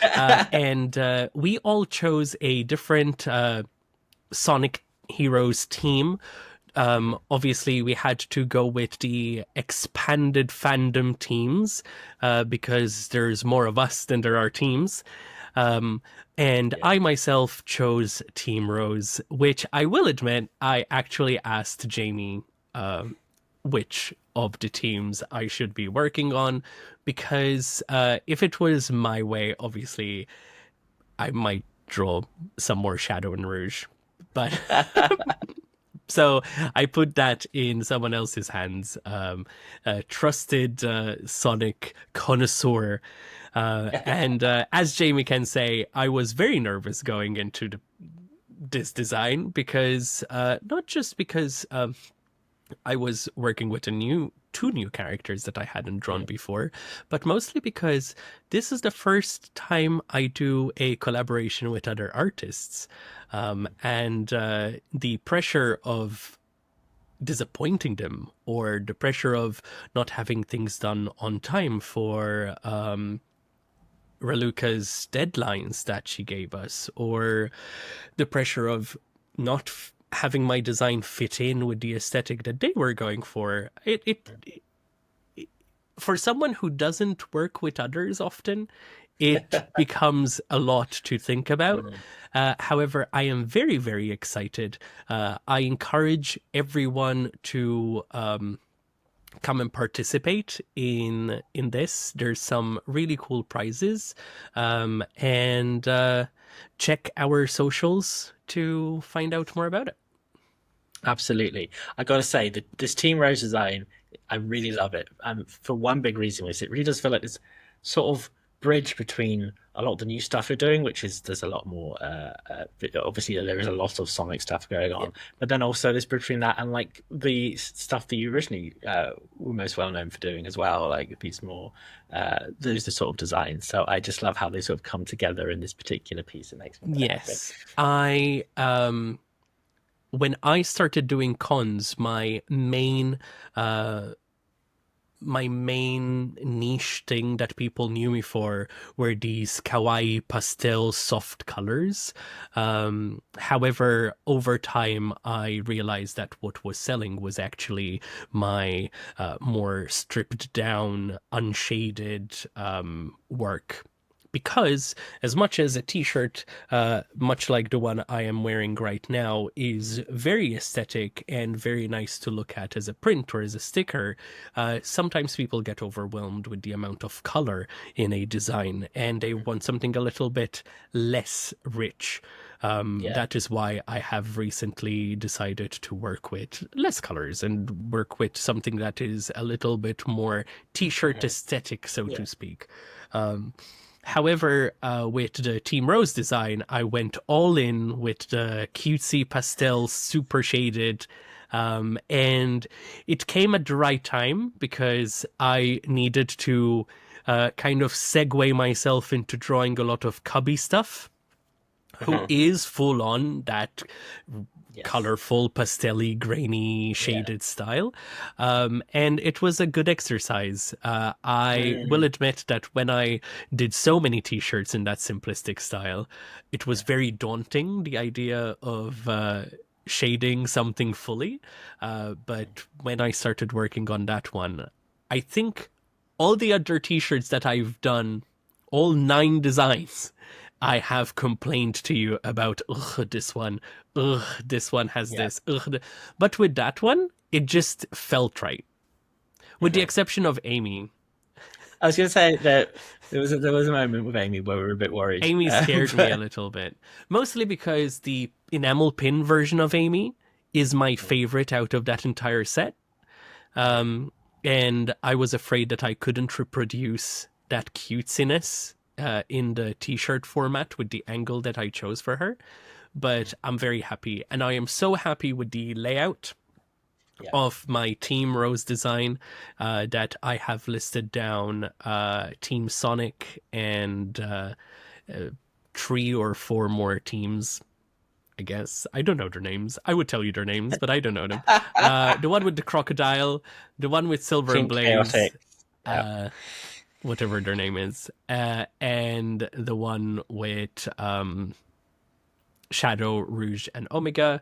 And we all chose a different Sonic Heroes team. Obviously, we had to go with the expanded fandom teams because there's more of us than there are teams. And I myself chose Team Rose, which I will admit I actually asked Jamie which of the teams I should be working on, because if it was my way, obviously I might draw some more Shadow and Rouge. But so I put that in someone else's hands, a trusted Sonic connoisseur. And as Jamie can say, I was very nervous going into this design because not just because I was working with two new characters that I hadn't drawn before, but mostly because this is the first time I do a collaboration with other artists. And the pressure of disappointing them, or the pressure of not having things done on time for Raluca's deadlines that she gave us, or the pressure of not having my design fit in with the aesthetic that they were going for. It for someone who doesn't work with others often, it becomes a lot to think about. However, I am very, very excited. I encourage everyone to come and participate in this. There's some really cool prizes, and check our socials to find out more about it. Absolutely. I got to say that this Team Rose design, I really love it. For one big reason is it really does feel like this sort of bridge between a lot of the new stuff you're doing, which is there's a lot more. Obviously, there is a lot of Sonic stuff going on, but then also this bridge between that and like the stuff that you originally were most well known for doing as well, like these more those the sort of designs. So I just love how they sort of come together in this particular piece. It makes me Yes, I when I started doing cons, my main niche thing that people knew me for were these kawaii pastel soft colors. However, over time, I realized that what was selling was actually my more stripped down, unshaded work. Because as much as a t-shirt, much like the one I am wearing right now, is very aesthetic and very nice to look at as a print or as a sticker, sometimes people get overwhelmed with the amount of color in a design and they want something a little bit less rich. That is why I have recently decided to work with less colors and work with something that is a little bit more t-shirt aesthetic, so to speak. However, with the Team Rose design, I went all in with the cutesy pastel, super shaded, and it came at the right time because I needed to kind of segue myself into drawing a lot of Cubby stuff, who is full on that colorful, pastel-y, grainy, shaded style. And it was a good exercise. I will admit that when I did so many t-shirts in that simplistic style, it was very daunting, the idea of shading something fully. But when I started working on that one, I think all the other t-shirts that I've done, all 9 designs, I have complained to you about, this one has this, but with that one, it just felt right. With the exception of Amy. I was going to say that there was a moment with Amy where we were a bit worried. Amy scared me a little bit, mostly because the enamel pin version of Amy is my favorite out of that entire set. And I was afraid that I couldn't reproduce that cutesiness in the t-shirt format with the angle that I chose for her. but I'm very happy. And I am so happy with the layout Yeah. of my Team Rose design that I have listed down Team Sonic and 3 or 4 more teams. I guess. I don't know their names. I would tell you their names, but I don't know them. The one with the crocodile, the one with Silver Team and Blaze, Chaotic. Yeah. whatever their name is, and the one with Shadow, Rouge, and Omega.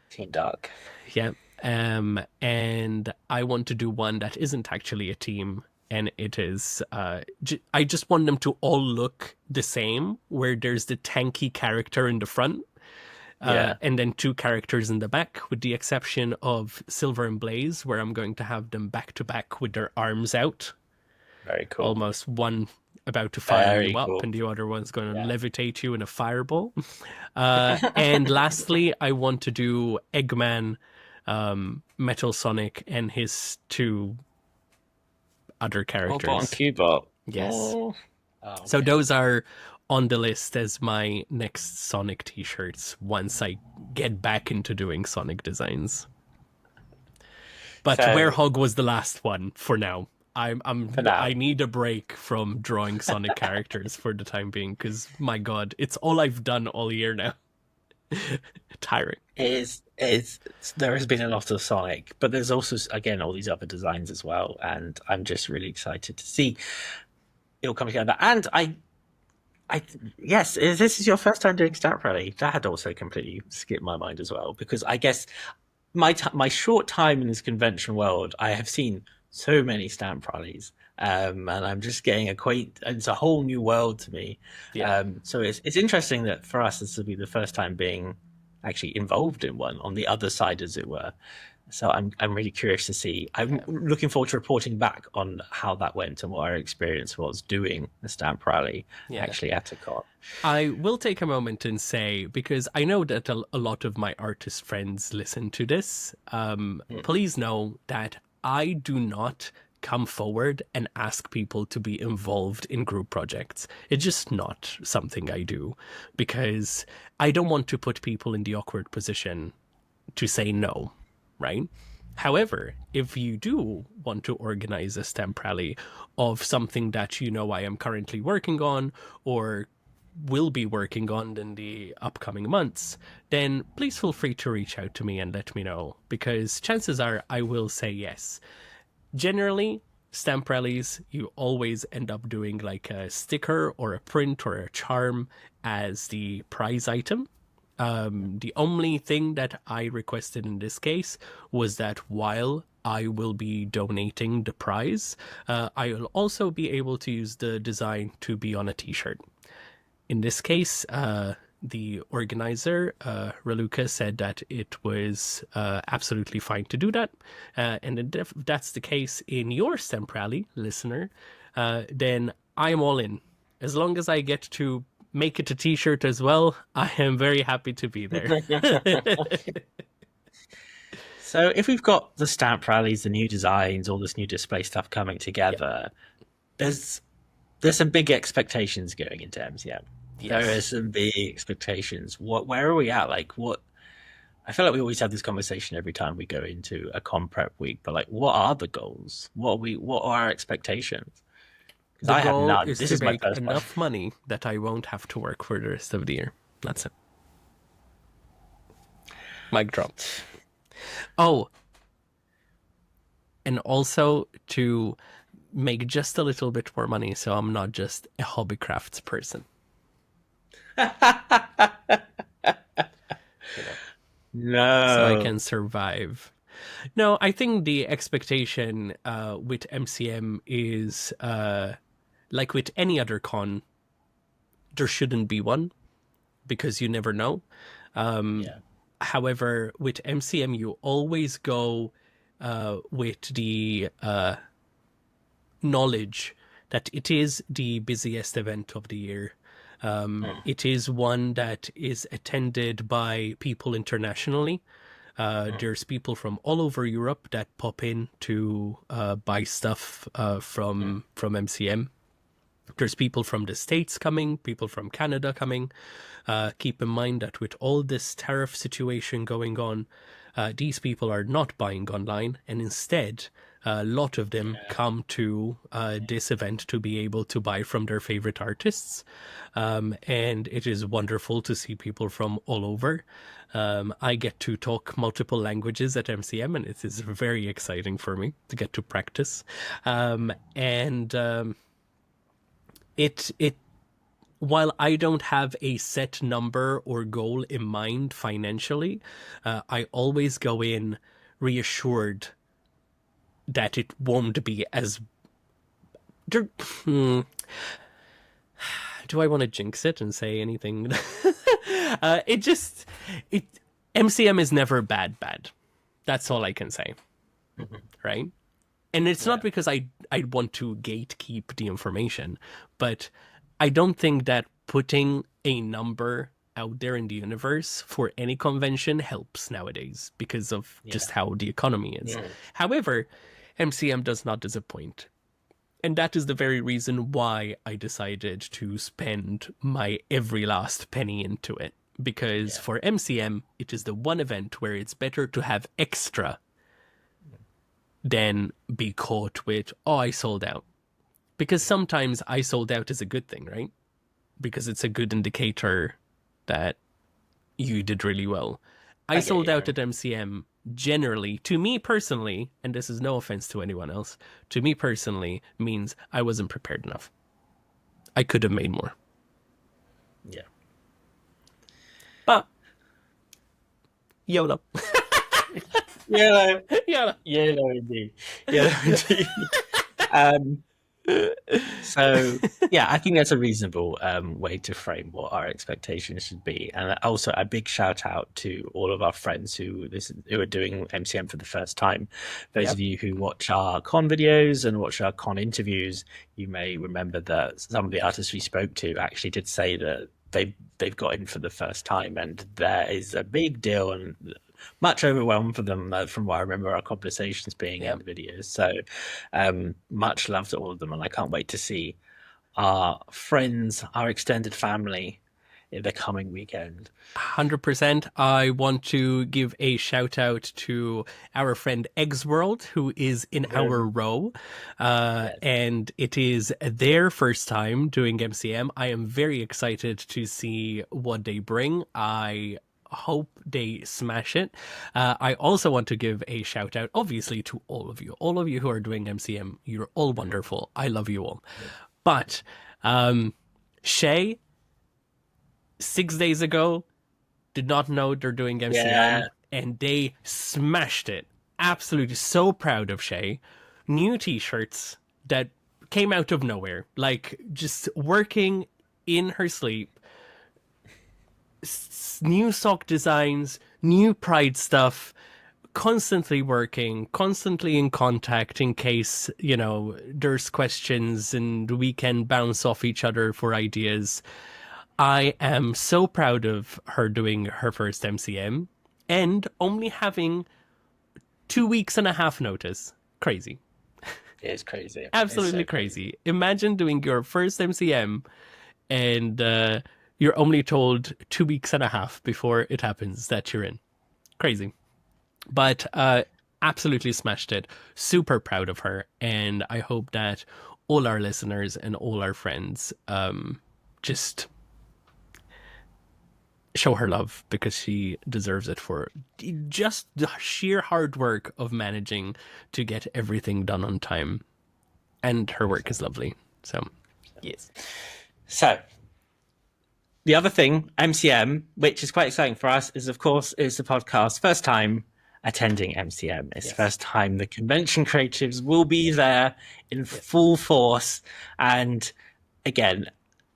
Team Dark. Yeah. And I want to do one that isn't actually a team, and it is I just want them to all look the same, where there's the tanky character in the front, and then 2 characters in the back, with the exception of Silver and Blaze, where I'm going to have them back to back with their arms out. Very cool. Almost one about to fire Very you up, cool. and the other one's going to levitate you in a fireball. And lastly, I want to do Eggman, Metal Sonic, and his 2 other characters. Robot and Cubot. Yes. Oh, so those are on the list as my next Sonic t-shirts once I get back into doing Sonic designs. But Werehog was the last one for now. I need a break from drawing Sonic characters for the time being, because my god, it's all I've done all year now. Tiring. There has been a lot of Sonic, but there's also, again, all these other designs as well, and I'm just really excited to see it all come together. And yes, this is your first time doing Stamp Rally. That had also completely skipped my mind as well, because I guess my short time in this convention world, I have seen so many Stamp Rallies, and I'm just getting acquainted. It's a whole new world to me. So it's interesting that for us, this will be the first time being actually involved in one on the other side, as it were. So I'm really curious to see. I'm looking forward to reporting back on how that went and what our experience was doing the Stamp Rally actually at a con. I will take a moment and say, because I know that a lot of my artist friends listen to this, please know that I do not come forward and ask people to be involved in group projects. It's just not something I do, because I don't want to put people in the awkward position to say no, right? However, if you do want to organize a Stamp Rally of something that you know I am currently working on or will be working on in the upcoming months, then please feel free to reach out to me and let me know, because chances are I will say yes. Generally, Stamp Rallies, you always end up doing like a sticker or a print or a charm as the prize item. The only thing that I requested in this case was that while I will be donating the prize, I will also be able to use the design to be on a t-shirt. In this case, the organizer, Raluca, said that it was absolutely fine to do that. And if that's the case in your Stamp Rally, listener, then I'm all in. As long as I get to make it a t-shirt as well, I am very happy to be there. So if we've got the Stamp Rallies, the new designs, all this new display stuff coming together, there's some big expectations going into MCM. Yes. There are some big expectations. Where are we at? Like, what? I feel like we always have this conversation every time we go into a con prep week. But like, what are the goals? What are our expectations? The goal is to make enough money that I won't have to work for the rest of the year. That's it. Mic drop. Oh, and also to make just a little bit more money, so I'm not just a hobby crafts person. No. So I can survive. No, I think the expectation with MCM is like with any other con, there shouldn't be one, because you never know. However, with MCM, you always go with the knowledge that it is the busiest event of the year. It is one that is attended by people internationally. There's people from all over Europe that pop in to buy stuff from MCM. There's people from the States coming, people from Canada coming. Keep in mind that with all this tariff situation going on, these people are not buying online, and instead, a lot of them come to this event to be able to buy from their favorite artists. And it is wonderful to see people from all over. I get to talk multiple languages at MCM, and it is very exciting for me to get to practice. It while I don't have a set number or goal in mind financially, I always go in reassured that it won't be as... Do I want to jinx it and say anything? MCM is never bad. That's all I can say. Right? And it's not because I want to gatekeep the information, but I don't think that putting a number out there in the universe for any convention helps nowadays because of just how the economy is. However, MCM does not disappoint. And that is the very reason why I decided to spend my every last penny into it. Because for MCM, it is the one event where it's better to have extra than be caught with, oh, I sold out. Because sometimes I sold out is a good thing, right? Because it's a good indicator that you did really well. I sold out at MCM generally, to me personally, and this is no offense to anyone else, to me personally means I wasn't prepared enough. I could have made more. Yeah. But YOLO. YOLO. YOLO. YOLO indeed. YOLO indeed. So yeah, I think that's a reasonable way to frame what our expectations should be, and also a big shout out to all of our friends who are doing MCM for the first time. Those of you who watch our con videos and watch our con interviews, you may remember that some of the artists we spoke to actually did say that they've got in for the first time, and there is a big deal and much overwhelmed for them from what I remember our conversations being in the videos. So much love to all of them, and I can't wait to see our friends, our extended family in the coming weekend. 100%. I want to give a shout out to our friend Eggs World, who is in our row, and it is their first time doing MCM. I am very excited to see what they bring. I hope they smash it. I also want to give a shout out, obviously, to all of you who are doing MCM. You're all wonderful. I love you all. But Shay, 6 days ago, did not know they're doing MCM, and they smashed it. Absolutely so proud of Shay. New t-shirts that came out of nowhere, like just working in her sleep. New sock designs, new Pride stuff, constantly working, constantly in contact in case, there's questions and we can bounce off each other for ideas. I am so proud of her doing her first MCM and only having 2 weeks and a half notice. Crazy. It's crazy. Absolutely so crazy. Imagine doing your first MCM and you're only told 2 weeks and a half before it happens that you're in. Crazy. But absolutely smashed it. Super proud of her. And I hope that all our listeners and all our friends just show her love, because she deserves it for just the sheer hard work of managing to get everything done on time. And her work is lovely. So, yes. So, the other thing, MCM, which is quite exciting for us, is, of course, is the podcast first time attending MCM. It's the first time the convention creatives will be there in full force. And again,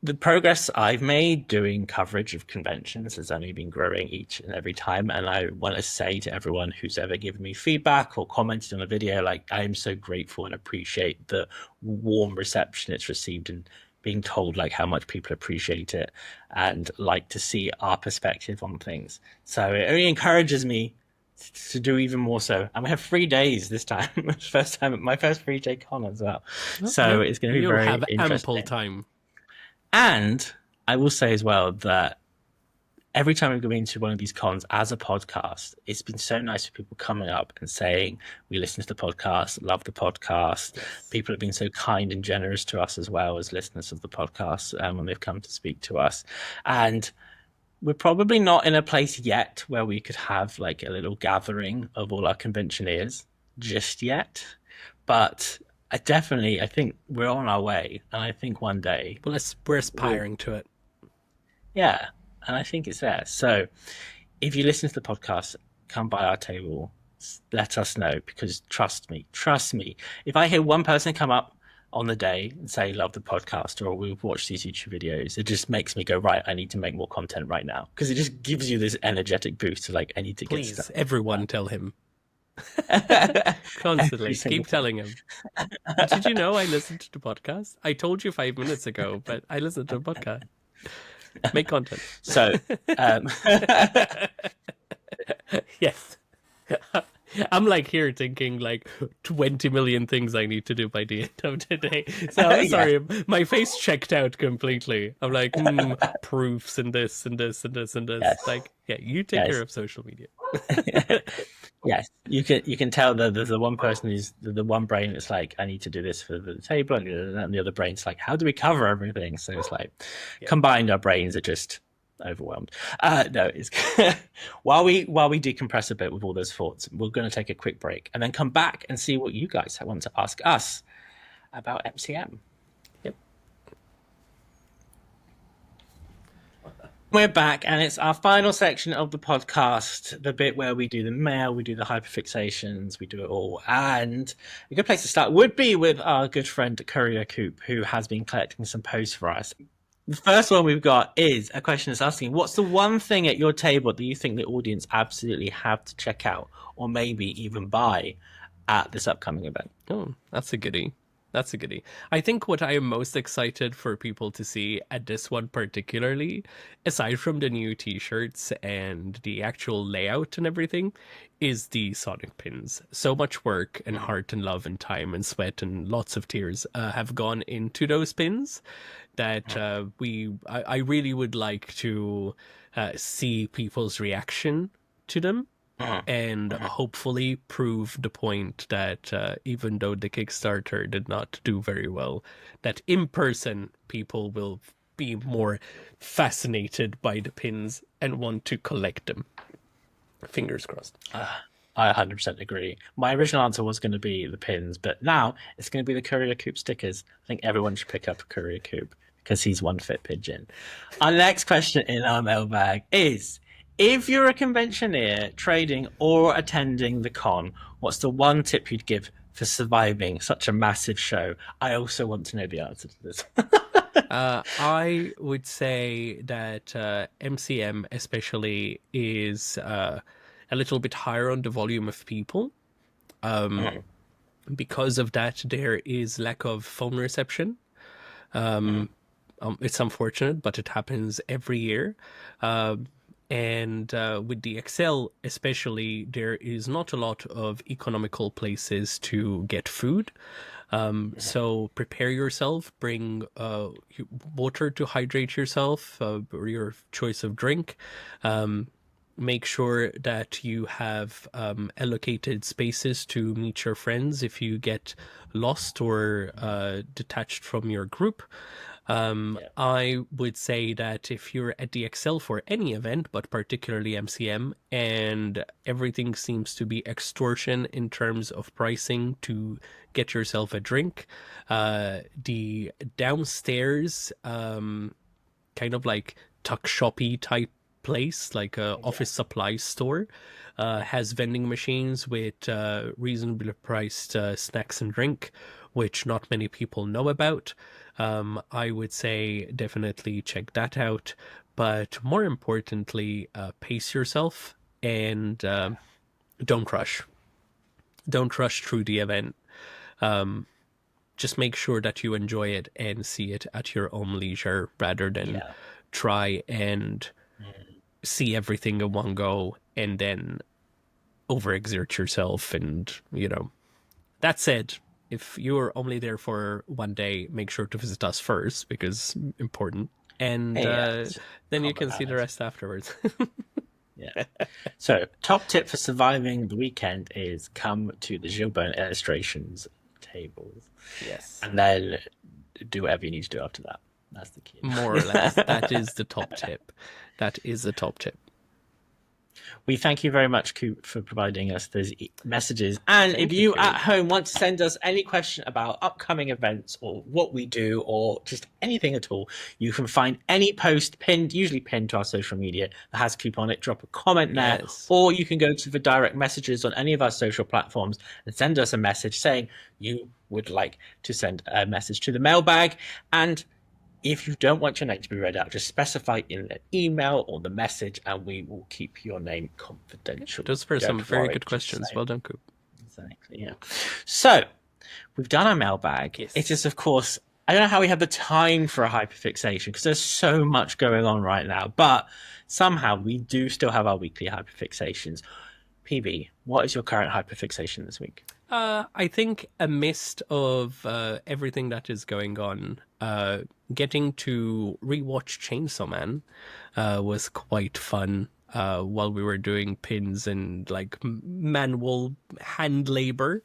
the progress I've made doing coverage of conventions has only been growing each and every time. And I want to say to everyone who's ever given me feedback or commented on a video, I am so grateful and appreciate the warm reception it's received, and being told how much people appreciate it and like to see our perspective on things. So it only encourages me to do even more so. And we have 3 days this time. First time, my first 3 day con as well. So it's going to be You'll very have interesting. ample time. And I will say as well that every time we've been to one of these cons as a podcast, it's been so nice for people coming up and saying, we listen to the podcast, love the podcast. Yes. People have been so kind and generous to us as well as listeners of the podcast when they've come to speak to us. And we're probably not in a place yet where we could have like a little gathering of all our conventioneers just yet. But I think we're on our way. And I think one day. Well, we're aspiring to it. Yeah. And I think it's there. So if you listen to the podcast, come by our table, let us know, because trust me, if I hear one person come up on the day and say, love the podcast, or we've watched these YouTube videos, it just makes me go, right, I need to make more content right now. Because it just gives you this energetic boost to like, I need to get stuff. Please, everyone tell him. Constantly. Keep telling him. Did you know I listened to the podcast? I told you 5 minutes ago, but I listened to a podcast. Make content. So, yes. I'm like here thinking like 20 million things I need to do by the end of today. So I'm sorry, my face checked out completely. I'm like, proofs and this and this and this and this. Yes. Like, yeah, you take care of social media. Yes, you can tell that there's the one person who's the one brain that's like, I need to do this for the table, and the other brain's like, how do we cover everything? So it's like combined, our brains are just overwhelmed. No, it's while we decompress a bit with all those thoughts, we're going to take a quick break and then come back and see what you guys want to ask us about MCM. Yep. We're back, and it's our final section of the podcast, the bit where we do the mail, we do the hyperfixations, we do it all. And a good place to start would be with our good friend Courier Coop, who has been collecting some posts for us. The first one we've got is a question that's asking, what's the one thing at your table that you think the audience absolutely have to check out, or maybe even buy at this upcoming event? Oh, that's a goodie. That's a goodie. I think what I am most excited for people to see at this one particularly, aside from the new t-shirts and the actual layout and everything, is the Sonic pins. So much work and heart and love and time and sweat and lots of tears have gone into those pins that I really would like to see people's reaction to them. And hopefully prove the point that even though the Kickstarter did not do very well, that in person people will be more fascinated by the pins and want to collect them. Fingers crossed. I 100% agree. My original answer was going to be the pins, but now it's going to be the Courier Coop stickers. I think everyone should pick up a Courier Coop because he's one fit pigeon. Our next question in our mailbag is, if you're a conventioneer trading or attending the con, what's the one tip you'd give for surviving such a massive show? I also want to know the answer to this. I would say that MCM especially is a little bit higher on the volume of people. Because of that, there is lack of phone reception. It's unfortunate, but it happens every year. And with the Excel especially, there is not a lot of economical places to get food. So prepare yourself, bring water to hydrate yourself, or your choice of drink. Make sure that you have allocated spaces to meet your friends if you get lost or detached from your group. I would say that if you're at the Excel for any event, but particularly MCM, and everything seems to be extortion in terms of pricing to get yourself a drink, the downstairs kind of like tuck shoppy type place, like a office supply store, has vending machines with reasonably priced snacks and drink, which not many people know about. I would say definitely check that out. But more importantly, pace yourself and don't rush. Don't rush through the event. Just make sure that you enjoy it and see it at your own leisure rather than try and see everything in one go and then overexert yourself. And, that said, if you're only there for one day, make sure to visit us first, because important. And it's then you can see the problematic. rest afterwards. Yeah. So, top tip for surviving the weekend is come to the Gilbert illustrations tables, Yes. and then do whatever you need to do after that. That's the key. More or less. That is the top tip. That is the top tip. We thank you very much, Coop, for providing us those messages. And Thank if you, you Coop. at home want to send us any question about upcoming events or what we do or just anything at all, you can find any post pinned, usually pinned to our social media that has Coop on it. Drop a comment there, Yes. or you can go to the direct messages on any of our social platforms and send us a message saying you would like to send a message to the mailbag. And if you don't want your name to be read out, just specify in the email or the message, and we will keep your name confidential. Those were some very good just questions. saying. Well done, Coop. Exactly, yeah. So, we've done our mailbag. Yes. It is, of course, I don't know how we have the time for a hyperfixation because there's so much going on right now, but somehow we do still have our weekly hyperfixations. PB, what is your current hyperfixation this week? I think amidst of everything that is going on, getting to rewatch Chainsaw Man was quite fun while we were doing pins and like manual hand labor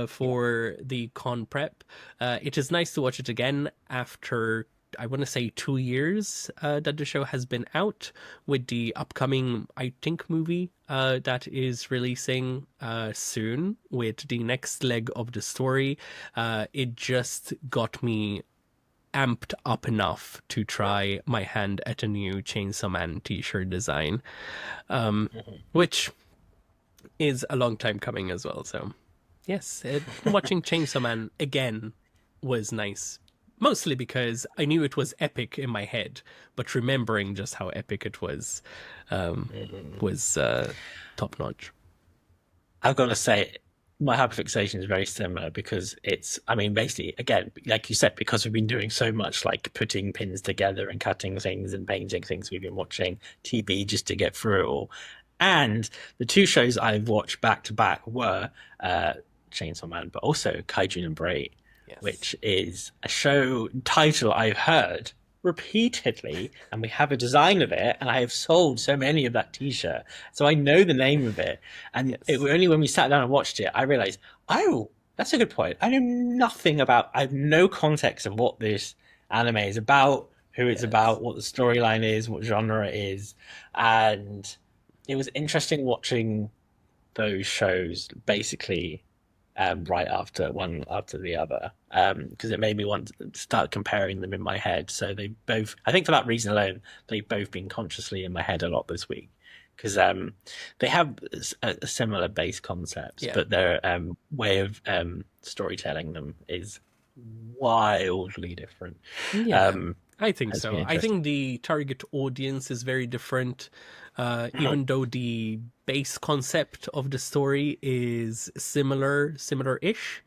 for the con prep. It is nice to watch it again after, I want to say, 2 years that the show has been out, with the upcoming, I think, movie that is releasing soon with the next leg of the story. It just got me amped up enough to try my hand at a new Chainsaw Man t-shirt design, which is a long time coming as well. So yes, watching Chainsaw Man again was nice. Mostly because I knew it was epic in my head, but remembering just how epic it was top notch. I've got to say, my hyperfixation is very similar because it's, I mean, basically, again, like you said, because we've been doing so much like putting pins together and cutting things and painting things, we've been watching TV just to get through it all. And the two shows I've watched back to back were Chainsaw Man, but also Kaiju Number 8, Yes. which is a show title I've heard repeatedly, and we have a design of it, and I have sold so many of that t-shirt, so I know the name of it. And Yes. it was only when we sat down and watched it I realized, oh, that's a good point. I know nothing about, I have no context of what this anime is about, who it's about, what the storyline is, what genre it is. And it was interesting watching those shows basically right after one after the other, because it made me want to start comparing them in my head. So they both, I think for that reason alone, they've both been consciously in my head a lot this week, because they have a similar base concepts, but their way of storytelling them is wildly different. I think so. I think the target audience is very different, even though the base concept of the story is similar-ish.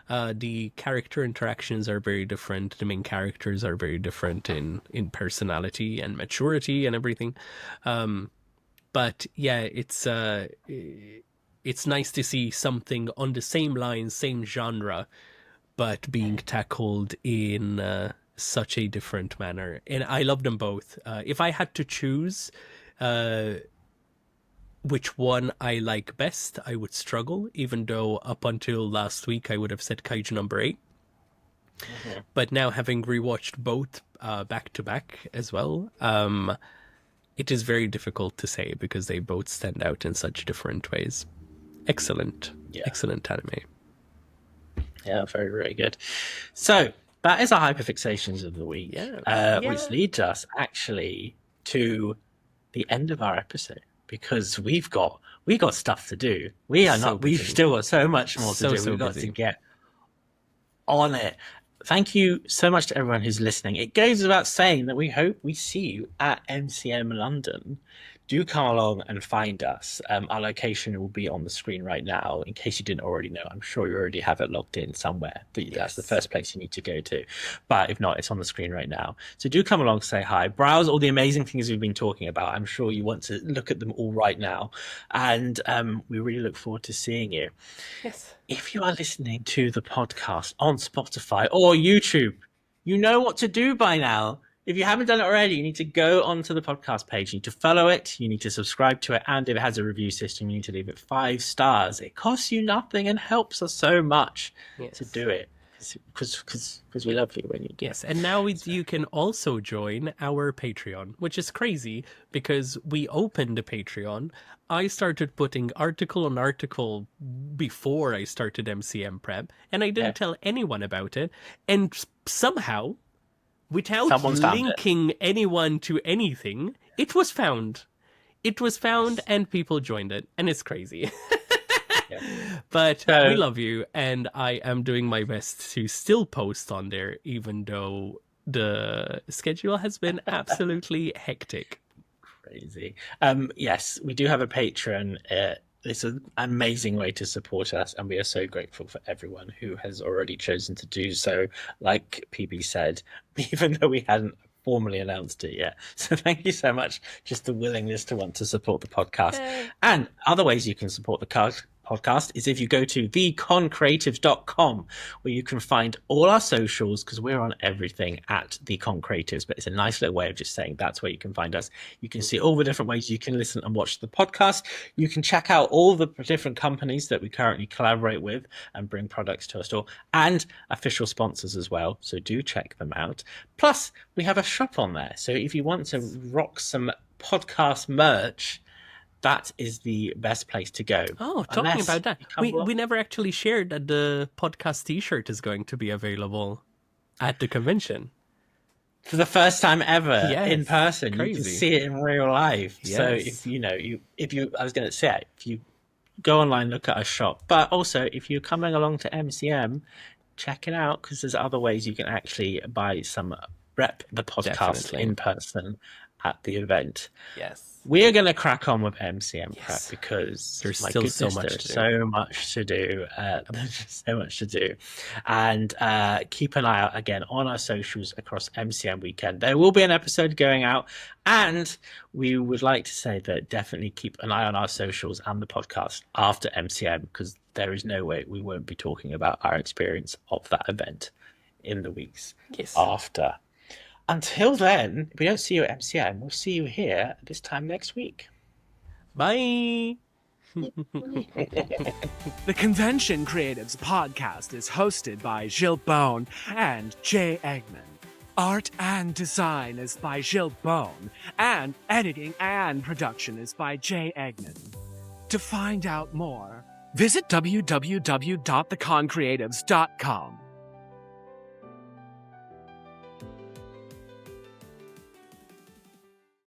The character interactions are very different. The main characters are very different in personality and maturity and everything. But yeah, it's nice to see something on the same line, same genre, but being tackled in such a different manner. And I love them both. If I had to choose which one I like best, I would struggle, even though up until last week I would have said Kaiju Number 8. But now, having rewatched both back to back as well, it is very difficult to say because they both stand out in such different ways. Excellent anime. Yeah, very, very good. So that is our hyperfixations of the week, which leads us actually to the end of our episode, because we got stuff to do. We've still got so much more to do. We've got to get on it. Thank you so much to everyone who's listening. It goes without saying that we hope we see you at MCM London do come along and find us. Our location will be on the screen right now, in case you didn't already know. I'm sure you already have it logged in somewhere, but that's the first place you need to go to. But if not, it's on the screen right now. So do come along, say hi, browse all the amazing things we've been talking about. I'm sure you want to look at them all right now. And we really look forward to seeing you. Yes. If you are listening to the podcast on Spotify or YouTube, you know what to do by now. If you haven't done it already, you need to go onto the podcast page. You need to follow it. You need to subscribe to it. And if it has a review system, you need to leave it 5 stars. It costs you nothing and helps us so much to do it. Because we love you when you do. Yes, and now you can also join our Patreon, which is crazy because we opened a Patreon. I started putting article on article before I started MCM Prep, and I didn't tell anyone about it. And somehow, without linking anyone to anything, it was found. It was found, and people joined it, and it's crazy. But we love you, and I am doing my best to still post on there, even though the schedule has been absolutely hectic. Crazy. Yes, we do have a Patreon. It's an amazing way to support us, and we are so grateful for everyone who has already chosen to do so, like PB said, even though we hadn't formally announced it yet. So thank you so much, just the willingness to want to support the podcast. And other ways you can support the podcast is if you go to theconcreatives.com, where you can find all our socials, because we're on everything at The Con Creatives, but it's a nice little way of just saying that's where you can find us. You can see all the different ways you can listen and watch the podcast. You can check out all the different companies that we currently collaborate with and bring products to our store, and official sponsors as well, so do check them out. Plus we have a shop on there, so if you want to rock some podcast merch, that is the best place to go. Oh, talking about that, we never actually shared that the podcast t-shirt is going to be available at the convention. For the first time ever in person. Crazy. You can see it in real life. Yes. So if I was going to say, if you go online, look at our shop, but also if you're coming along to MCM, check it out, because there's other ways you can actually buy some rep the podcast in person at the event. Yes. We're going to crack on with MCM Prep because there's still so much to do. There's so much to do. And keep an eye out again on our socials across MCM weekend. There will be an episode going out, and we would like to say that definitely keep an eye on our socials and the podcast after MCM, because there is no way we won't be talking about our experience of that event in the weeks after. Until then, if we don't see you at MCM, we'll see you here this time next week. Bye! The Convention Creatives podcast is hosted by Gilles Bone and Jay Eggman. Art and design is by Gilles Bone, and editing and production is by Jay Eggman. To find out more, visit www.theconcreatives.com.